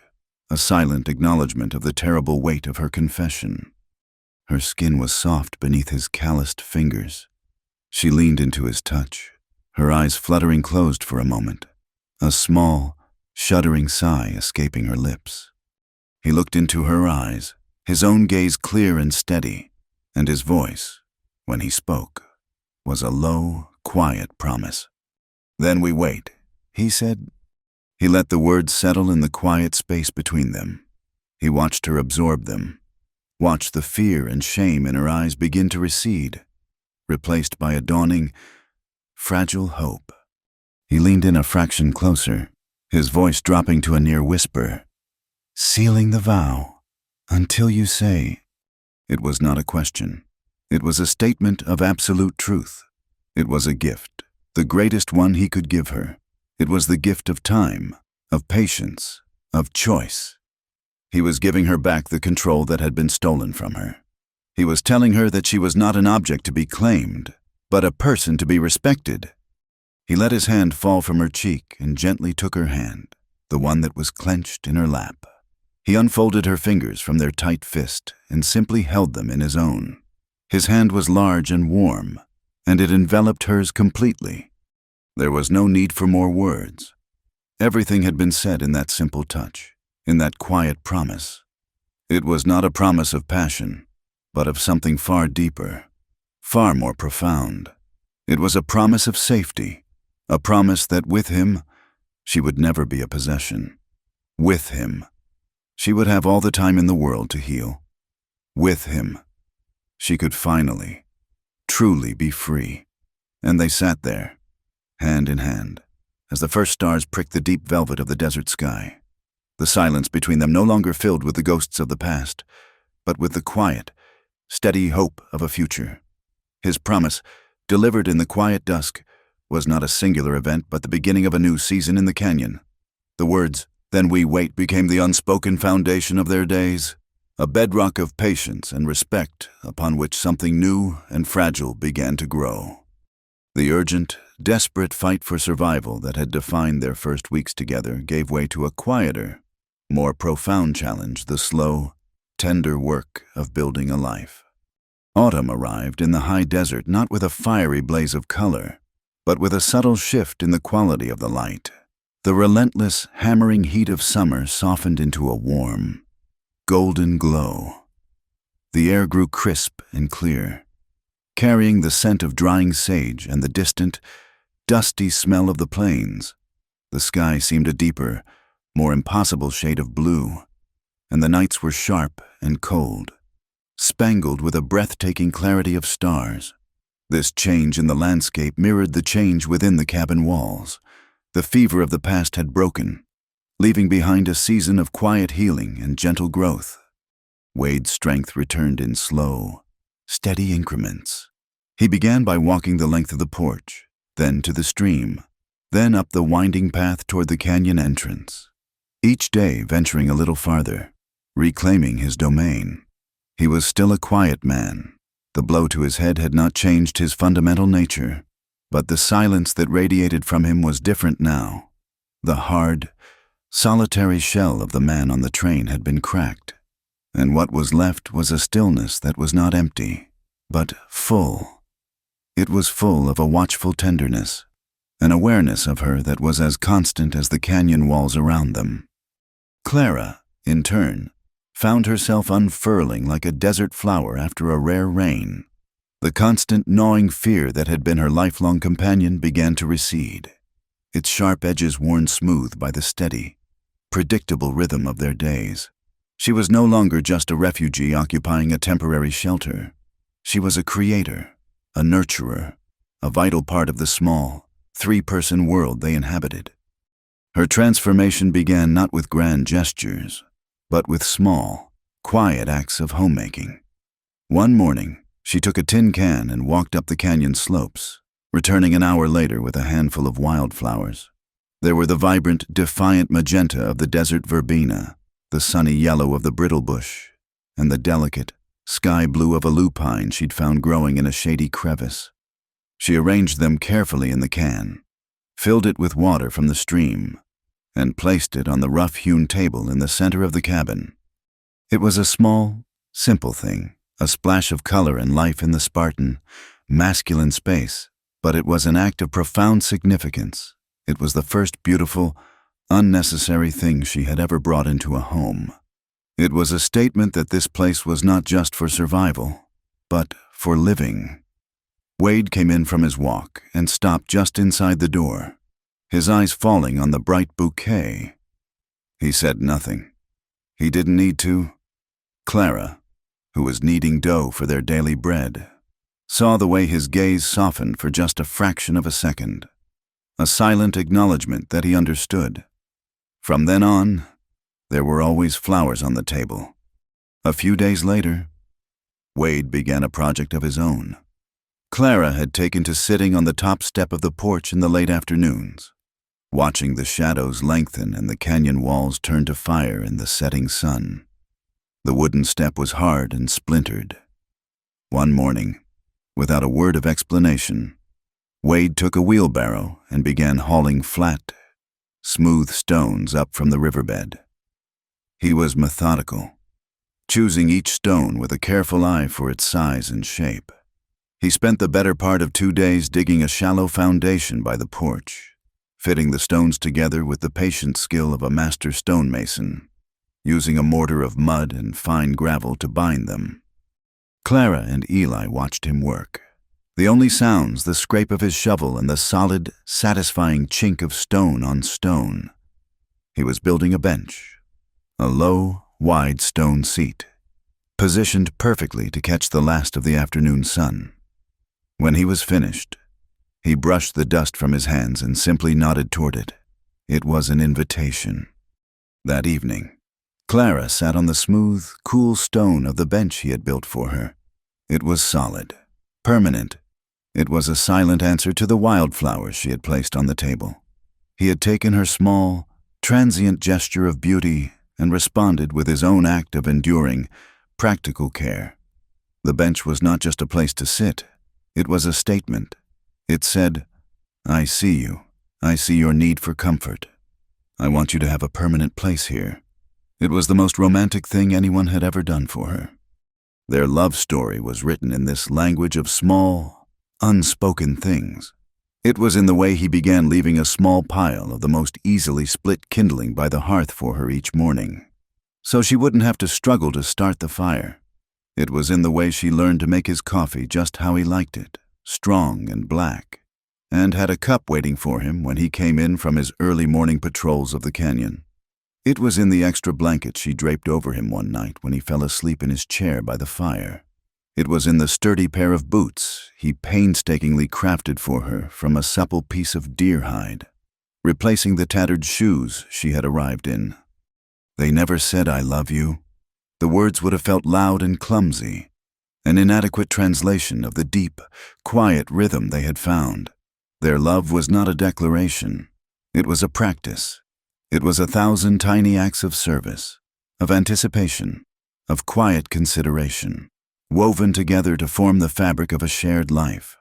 a silent acknowledgement of the terrible weight of her confession. Her skin was soft beneath his calloused fingers. She leaned into his touch, her eyes fluttering closed for a moment, a small, shuddering sigh escaping her lips. He looked into her eyes, his own gaze clear and steady, and his voice, when he spoke, was a low, quiet promise. Then we wait, he said. He let the words settle in the quiet space between them. He watched her absorb them, watched the fear and shame in her eyes begin to recede, replaced by a dawning, fragile hope. He leaned in a fraction closer, his voice dropping to a near whisper. Sealing the vow, until you say. It was not a question. It was a statement of absolute truth. It was a gift, the greatest one he could give her. It was the gift of time, of patience, of choice. He was giving her back the control that had been stolen from her. He was telling her that she was not an object to be claimed, but a person to be respected. He let his hand fall from her cheek and gently took her hand, the one that was clenched in her lap. He unfolded her fingers from their tight fist and simply held them in his own. His hand was large and warm, and it enveloped hers completely. There was no need for more words. Everything had been said in that simple touch, in that quiet promise. It was not a promise of passion, but of something far deeper, far more profound. It was a promise of safety, a promise that with him, she would never be a possession. With him, she would have all the time in the world to heal. With him, she could finally, truly be free. And they sat there, hand in hand, as the first stars pricked the deep velvet of the desert sky. The silence between them no longer filled with the ghosts of the past, but with the quiet, steady hope of a future. His promise, delivered in the quiet dusk, was not a singular event but the beginning of a new season in the canyon. The words, "Then we wait," became the unspoken foundation of their days, a bedrock of patience and respect upon which something new and fragile began to grow. The urgent, desperate fight for survival that had defined their first weeks together gave way to a quieter, more profound challenge, the slow, tender work of building a life. Autumn arrived in the high desert not with a fiery blaze of color, but with a subtle shift in the quality of the light. The relentless, hammering heat of summer softened into a warm, golden glow. The air grew crisp and clear, carrying the scent of drying sage and the distant, dusty smell of the plains. The sky seemed a deeper, more impossible shade of blue, and the nights were sharp and cold, spangled with a breathtaking clarity of stars. This change in the landscape mirrored the change within the cabin walls. The fever of the past had broken, leaving behind a season of quiet healing and gentle growth. Wade's strength returned in slow, steady increments. He began by walking the length of the porch, then to the stream, then up the winding path toward the canyon entrance. Each day venturing a little farther, reclaiming his domain. He was still a quiet man. The blow to his head had not changed his fundamental nature, but the silence that radiated from him was different now. The hard, solitary shell of the man on the train had been cracked, and what was left was a stillness that was not empty, but full. It was full of a watchful tenderness, an awareness of her that was as constant as the canyon walls around them. Clara, in turn, found herself unfurling like a desert flower after a rare rain. The constant gnawing fear that had been her lifelong companion began to recede, its sharp edges worn smooth by the steady, predictable rhythm of their days. She was no longer just a refugee occupying a temporary shelter. She was a creator, a nurturer, a vital part of the small, three-person world they inhabited. Her transformation began not with grand gestures, but with small, quiet acts of homemaking. One morning, she took a tin can and walked up the canyon slopes, returning an hour later with a handful of wildflowers. There were the vibrant, defiant magenta of the desert verbena, the sunny yellow of the brittlebush, and the delicate, sky blue of a lupine she'd found growing in a shady crevice. She arranged them carefully in the can, filled it with water from the stream, and placed it on the rough-hewn table in the center of the cabin. It was a small, simple thing, a splash of color and life in the Spartan, masculine space, but it was an act of profound significance. It was the first beautiful, unnecessary thing she had ever brought into a home. It was a statement that this place was not just for survival, but for living. Wade came in from his walk and stopped just inside the door, his eyes falling on the bright bouquet. He said nothing. He didn't need to. Clara, who was kneading dough for their daily bread, saw the way his gaze softened for just a fraction of a second, a silent acknowledgement that he understood. From then on, there were always flowers on the table. A few days later, Wade began a project of his own. Clara had taken to sitting on the top step of the porch in the late afternoons, watching the shadows lengthen and the canyon walls turn to fire in the setting sun. The wooden step was hard and splintered. One morning, without a word of explanation, Wade took a wheelbarrow and began hauling flat, smooth stones up from the riverbed. He was methodical, choosing each stone with a careful eye for its size and shape. He spent the better part of 2 days digging a shallow foundation by the porch, fitting the stones together with the patient skill of a master stonemason, using a mortar of mud and fine gravel to bind them. Clara and Eli watched him work. The only sounds, the scrape of his shovel and the solid, satisfying chink of stone on stone. He was building a bench, a low, wide stone seat, positioned perfectly to catch the last of the afternoon sun. When he was finished, he brushed the dust from his hands and simply nodded toward it. It was an invitation. That evening, Clara sat on the smooth, cool stone of the bench he had built for her. It was solid, permanent, It was a silent answer to the wildflowers she had placed on the table. He had taken her small, transient gesture of beauty and responded with his own act of enduring, practical care. The bench was not just a place to sit. It was a statement. It said, "I see you. I see your need for comfort. I want you to have a permanent place here." It was the most romantic thing anyone had ever done for her. Their love story was written in this language of small, unspoken things. It was in the way he began leaving a small pile of the most easily split kindling by the hearth for her each morning, so she wouldn't have to struggle to start the fire. It was in the way she learned to make his coffee just how he liked it, strong and black, and had a cup waiting for him when he came in from his early morning patrols of the canyon. It was in the extra blanket she draped over him one night when he fell asleep in his chair by the fire. It was in the sturdy pair of boots he painstakingly crafted for her from a supple piece of deer hide, replacing the tattered shoes she had arrived in. They never said, "I love you." The words would have felt loud and clumsy, an inadequate translation of the deep, quiet rhythm they had found. Their love was not a declaration. It was a practice. It was 1,000 tiny acts of service, of anticipation, of quiet consideration, woven together to form the fabric of a shared life.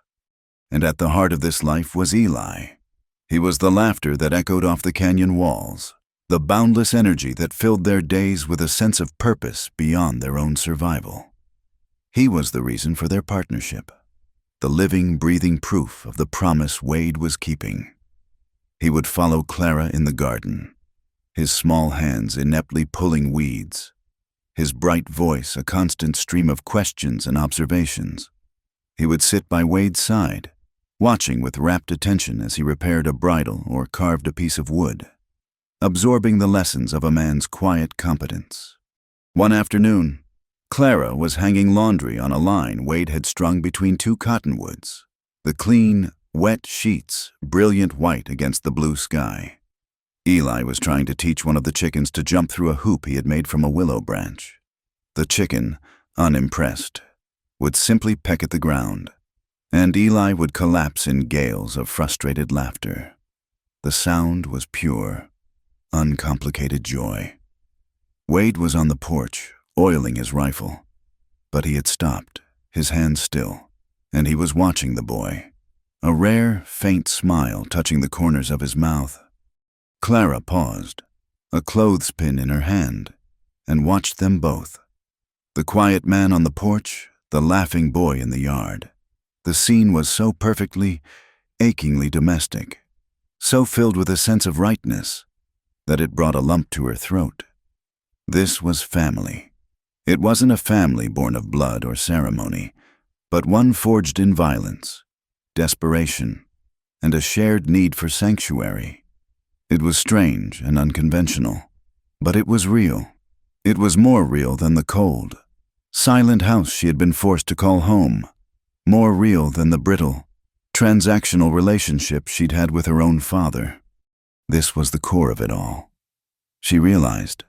And at the heart of this life was Eli. He was the laughter that echoed off the canyon walls, the boundless energy that filled their days with a sense of purpose beyond their own survival. He was the reason for their partnership, the living, breathing proof of the promise Wade was keeping. He would follow Clara in the garden, his small hands ineptly pulling weeds, his bright voice a constant stream of questions and observations. He would sit by Wade's side, watching with rapt attention as he repaired a bridle or carved a piece of wood, absorbing the lessons of a man's quiet competence. One afternoon, Clara was hanging laundry on a line Wade had strung between two cottonwoods, the clean, wet sheets brilliant white against the blue sky. Eli was trying to teach one of the chickens to jump through a hoop he had made from a willow branch. The chicken, unimpressed, would simply peck at the ground, and Eli would collapse in gales of frustrated laughter. The sound was pure, uncomplicated joy. Wade was on the porch, oiling his rifle, but he had stopped, his hands still, and he was watching the boy, a rare, faint smile touching the corners of his mouth. Clara paused, a clothespin in her hand, and watched them both. The quiet man on the porch, the laughing boy in the yard. The scene was so perfectly, achingly domestic, so filled with a sense of rightness, that it brought a lump to her throat. This was family. It wasn't a family born of blood or ceremony, but one forged in violence, desperation, and a shared need for sanctuary. It was strange and unconventional, but it was real. It was more real than the cold, silent house she had been forced to call home, more real than the brittle, transactional relationship she'd had with her own father. This was the core of it all. She realized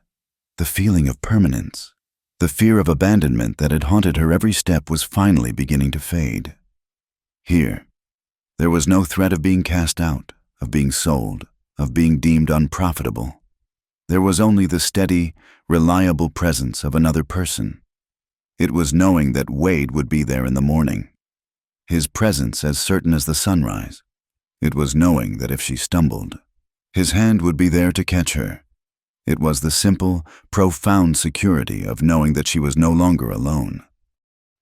the feeling of permanence, the fear of abandonment that had haunted her every step was finally beginning to fade. Here, there was no threat of being cast out, of being sold, of being deemed unprofitable. There was only the steady, reliable presence of another person. It was knowing that Wade would be there in the morning, his presence as certain as the sunrise. It was knowing that if she stumbled, his hand would be there to catch her. It was the simple, profound security of knowing that she was no longer alone.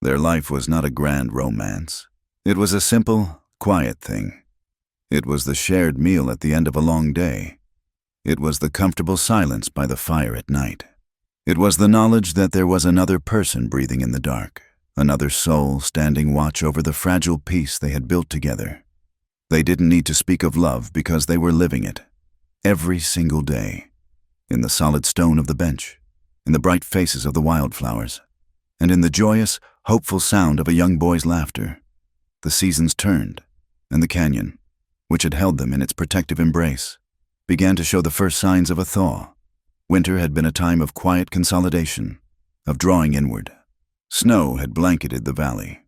Their life was not a grand romance. It was a simple, quiet thing. It was the shared meal at the end of a long day. It was the comfortable silence by the fire at night. It was the knowledge that there was another person breathing in the dark, another soul standing watch over the fragile peace they had built together. They didn't need to speak of love because they were living it, every single day, in the solid stone of the bench, in the bright faces of the wildflowers, and in the joyous, hopeful sound of a young boy's laughter. The seasons turned, and the canyon, which had held them in its protective embrace, began to show the first signs of a thaw. Winter had been a time of quiet consolidation, of drawing inward. Snow had blanketed the valley.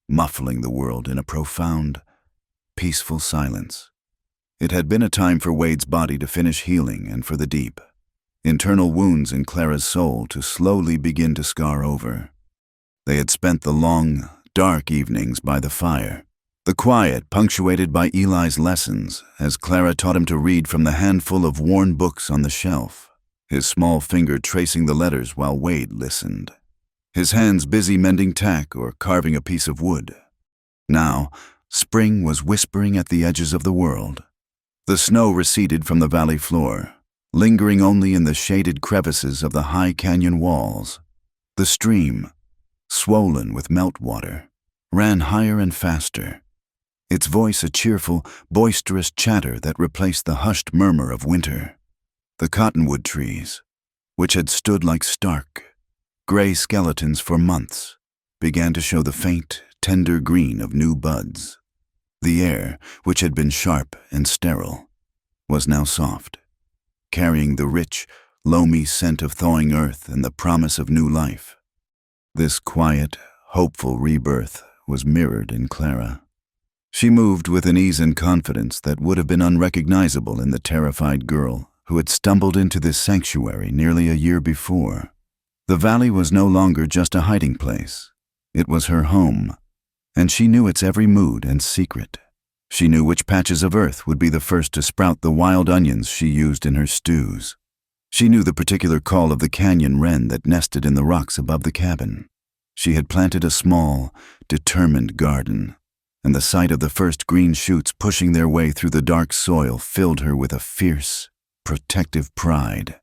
muffling the world in a profound, peaceful silence. It had been a time for Wade's body to finish healing and for the deep, internal wounds in Clara's soul to slowly begin to scar over. They had spent the long, dark evenings by the fire, the quiet punctuated by Eli's lessons as Clara taught him to read from the handful of worn books on the shelf, his small finger tracing the letters while Wade listened, his hands busy mending tack or carving a piece of wood. Now, spring was whispering at the edges of the world. The snow receded from the valley floor, lingering only in the shaded crevices of the high canyon walls. The stream, swollen with meltwater, ran higher and faster, its voice a cheerful, boisterous chatter that replaced the hushed murmur of winter. The cottonwood trees, which had stood like stark, gray skeletons for months, began to show the faint, tender green of new buds. The air, which had been sharp and sterile, was now soft, carrying the rich, loamy scent of thawing earth and the promise of new life. This quiet, hopeful rebirth was mirrored in Clara. She moved with an ease and confidence that would have been unrecognizable in the terrified girl who had stumbled into this sanctuary nearly a year before. The valley was no longer just a hiding place. It was her home, and she knew its every mood and secret. She knew which patches of earth would be the first to sprout the wild onions she used in her stews. She knew the particular call of the canyon wren that nested in the rocks above the cabin. She had planted a small, determined garden, and the sight of the first green shoots pushing their way through the dark soil filled her with a fierce, protective pride.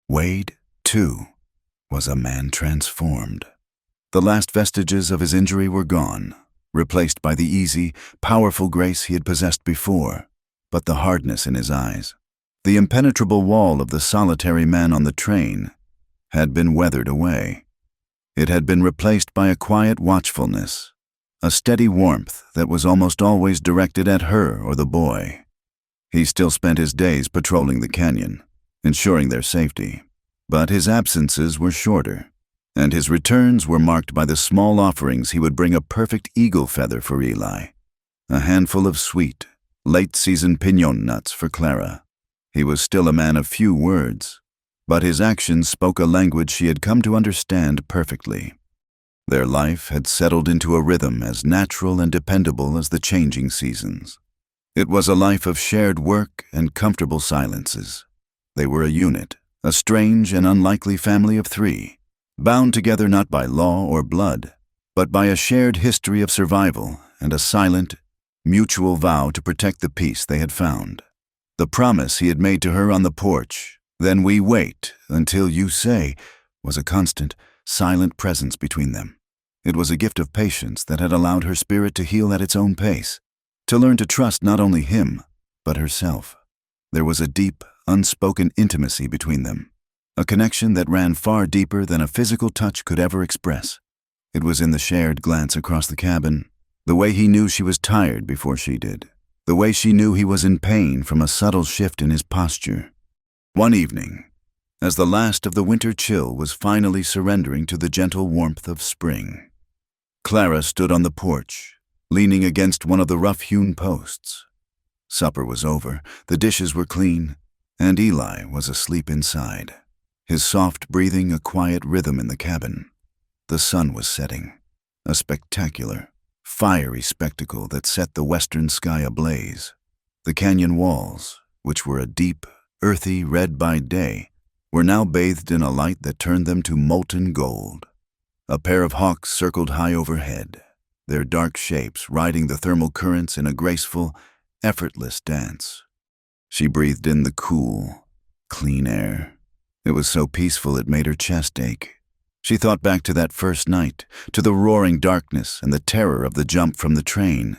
Wade, too, was a man transformed. The last vestiges of his injury were gone, replaced by the easy, powerful grace he had possessed before, but the hardness in his eyes, the impenetrable wall of the solitary man on the train, had been weathered away. It had been replaced by a quiet watchfulness, a steady warmth that was almost always directed at her or the boy. He still spent his days patrolling the canyon, ensuring their safety, but his absences were shorter, and his returns were marked by the small offerings he would bring: a perfect eagle feather for Eli, a handful of sweet, late-season piñon nuts for Clara. He was still a man of few words, but his actions spoke a language she had come to understand perfectly. Their life had settled into a rhythm as natural and dependable as the changing seasons. It was a life of shared work and comfortable silences. They were a unit, a strange and unlikely family of three, bound together not by law or blood, but by a shared history of survival and a silent, mutual vow to protect the peace they had found. The promise he had made to her on the porch, "Then we wait until you say," was a constant, silent presence between them. It was a gift of patience that had allowed her spirit to heal at its own pace, to learn to trust not only him, but herself. There was a deep, unspoken intimacy between them, a connection that ran far deeper than a physical touch could ever express. It was in the shared glance across the cabin, the way he knew she was tired before she did, the way she knew he was in pain from a subtle shift in his posture. One evening, as the last of the winter chill was finally surrendering to the gentle warmth of spring, Clara stood on the porch, leaning against one of the rough-hewn posts. Supper was over, the dishes were clean, and Eli was asleep inside, his soft breathing a quiet rhythm in the cabin. The sun was setting, a spectacular, fiery spectacle that set the western sky ablaze. The canyon walls, which were a deep, earthy red by day, were now bathed in a light that turned them to molten gold. A pair of hawks circled high overhead, their dark shapes riding the thermal currents in a graceful, effortless dance. She breathed in the cool, clean air. It was so peaceful it made her chest ache. She thought back to that first night, to the roaring darkness and the terror of the jump from the train.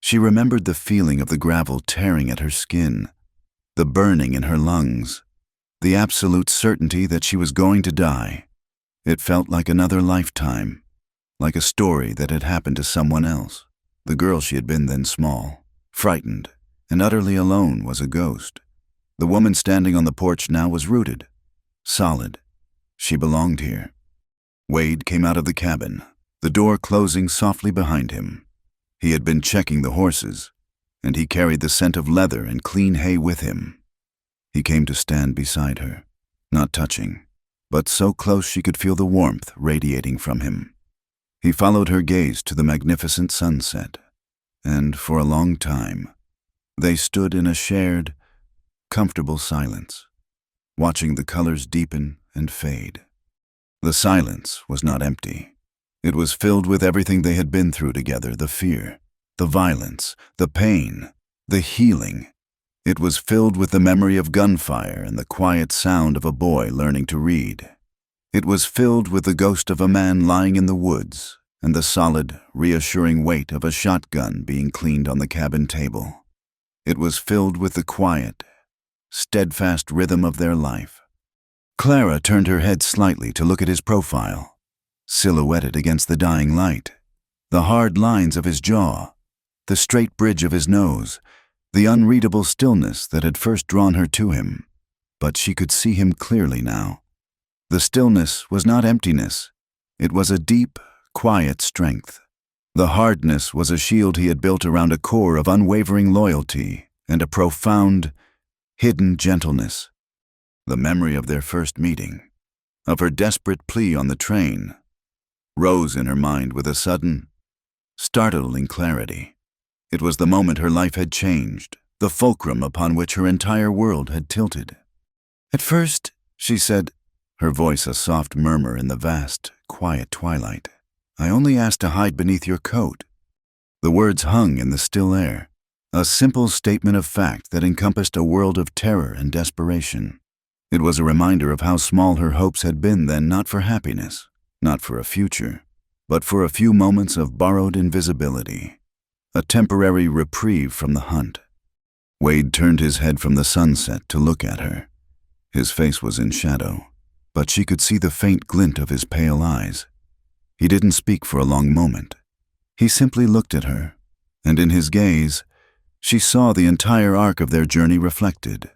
She remembered the feeling of the gravel tearing at her skin, the burning in her lungs, the absolute certainty that she was going to die. It felt like another lifetime, like a story that had happened to someone else. The girl she had been then small, frightened, and utterly alone was a ghost. The woman standing on the porch now was rooted, solid. She belonged here. Wade came out of the cabin, the door closing softly behind him. He had been checking the horses, and he carried the scent of leather and clean hay with him. He came to stand beside her, not touching, but so close she could feel the warmth radiating from him. He followed her gaze to the magnificent sunset, and for a long time, they stood in a shared, comfortable silence, watching the colors deepen and fade. The silence was not empty. It was filled with everything they had been through together, the fear, the violence, the pain, the healing. It was filled with the memory of gunfire and the quiet sound of a boy learning to read. It was filled with the ghost of a man lying in the woods and the solid, reassuring weight of a shotgun being cleaned on the cabin table. It was filled with the quiet, steadfast rhythm of their life. Clara turned her head slightly to look at his profile, silhouetted against the dying light. The hard lines of his jaw, the straight bridge of his nose, the unreadable stillness that had first drawn her to him. But she could see him clearly now. The stillness was not emptiness. It was a deep, quiet strength. The hardness was a shield he had built around a core of unwavering loyalty and a profound, hidden gentleness. The memory of their first meeting, of her desperate plea on the train, rose in her mind with a sudden, startling clarity. It was the moment her life had changed, the fulcrum upon which her entire world had tilted. "At first," she said, her voice a soft murmur in the vast, quiet twilight, "I only asked to hide beneath your coat." The words hung in the still air, a simple statement of fact that encompassed a world of terror and desperation. It was a reminder of how small her hopes had been then, not for happiness, not for a future, but for a few moments of borrowed invisibility, a temporary reprieve from the hunt. Wade turned his head from the sunset to look at her. His face was in shadow, but she could see the faint glint of his pale eyes. He didn't speak for a long moment. He simply looked at her, and in his gaze, she saw the entire arc of their journey reflected.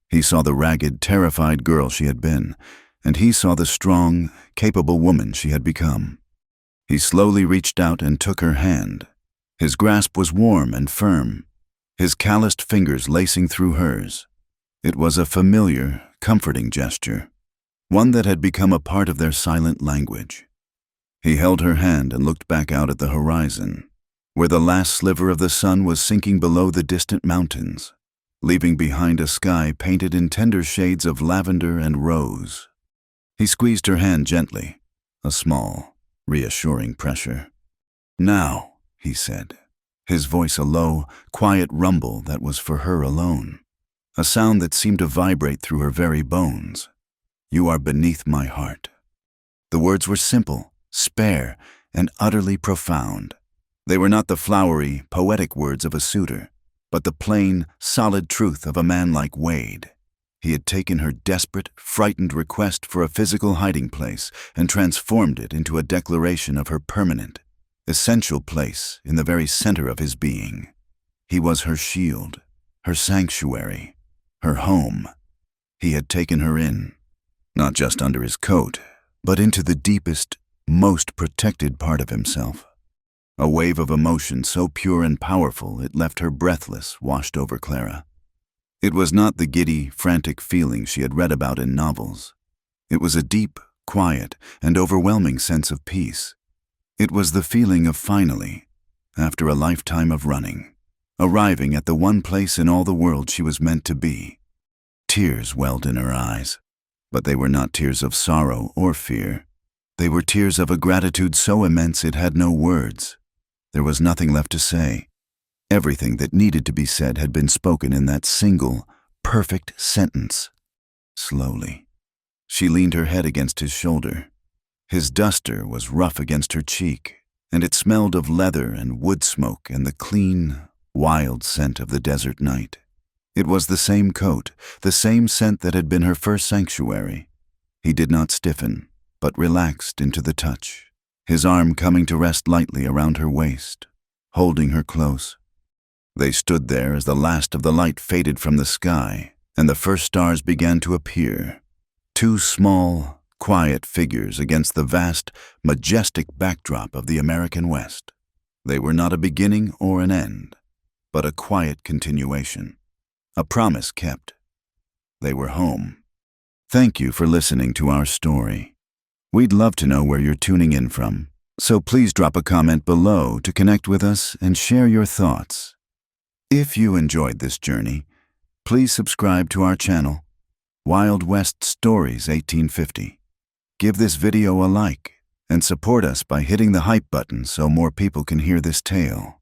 He saw the ragged, terrified girl she had been, and he saw the strong, capable woman she had become. He slowly reached out and took her hand. His grasp was warm and firm, his calloused fingers lacing through hers. It was a familiar, comforting gesture, one that had become a part of their silent language. He held her hand and looked back out at the horizon, where the last sliver of the sun was sinking below the distant mountains, leaving behind a sky painted in tender shades of lavender and rose. He squeezed her hand gently, a small, reassuring pressure. "Now," he said, his voice a low, quiet rumble that was for her alone, a sound that seemed to vibrate through her very bones. "You are beneath my heart." The words were simple, spare, and utterly profound. They were not the flowery, poetic words of a suitor, but the plain, solid truth of a man like Wade. He had taken her desperate, frightened request for a physical hiding place and transformed it into a declaration of her permanent, essential place in the very center of his being. He was her shield, her sanctuary, her home. He had taken her in, not just under his coat, but into the deepest, most protected part of himself. A wave of emotion so pure and powerful it left her breathless washed over Clara. It was not the giddy, frantic feeling she had read about in novels. It was a deep, quiet, and overwhelming sense of peace. It was the feeling of finally, after a lifetime of running, arriving at the one place in all the world she was meant to be. Tears welled in her eyes, but they were not tears of sorrow or fear. They were tears of a gratitude so immense it had no words. There was nothing left to say. Everything that needed to be said had been spoken in that single, perfect sentence. Slowly, she leaned her head against his shoulder. His duster was rough against her cheek, and it smelled of leather and wood smoke and the clean, wild scent of the desert night. It was the same coat, the same scent that had been her first sanctuary. He did not stiffen, but relaxed into the touch, his arm coming to rest lightly around her waist, holding her close. They stood there as the last of the light faded from the sky and the first stars began to appear. Two small, quiet figures against the vast, majestic backdrop of the American West. They were not a beginning or an end, but a quiet continuation, a promise kept. They were home. Thank you for listening to our story. We'd love to know where you're tuning in from, so please drop a comment below to connect with us and share your thoughts. If you enjoyed this journey, please subscribe to our channel, Wild West Stories 1850. Give this video a like and support us by hitting the hype button so more people can hear this tale.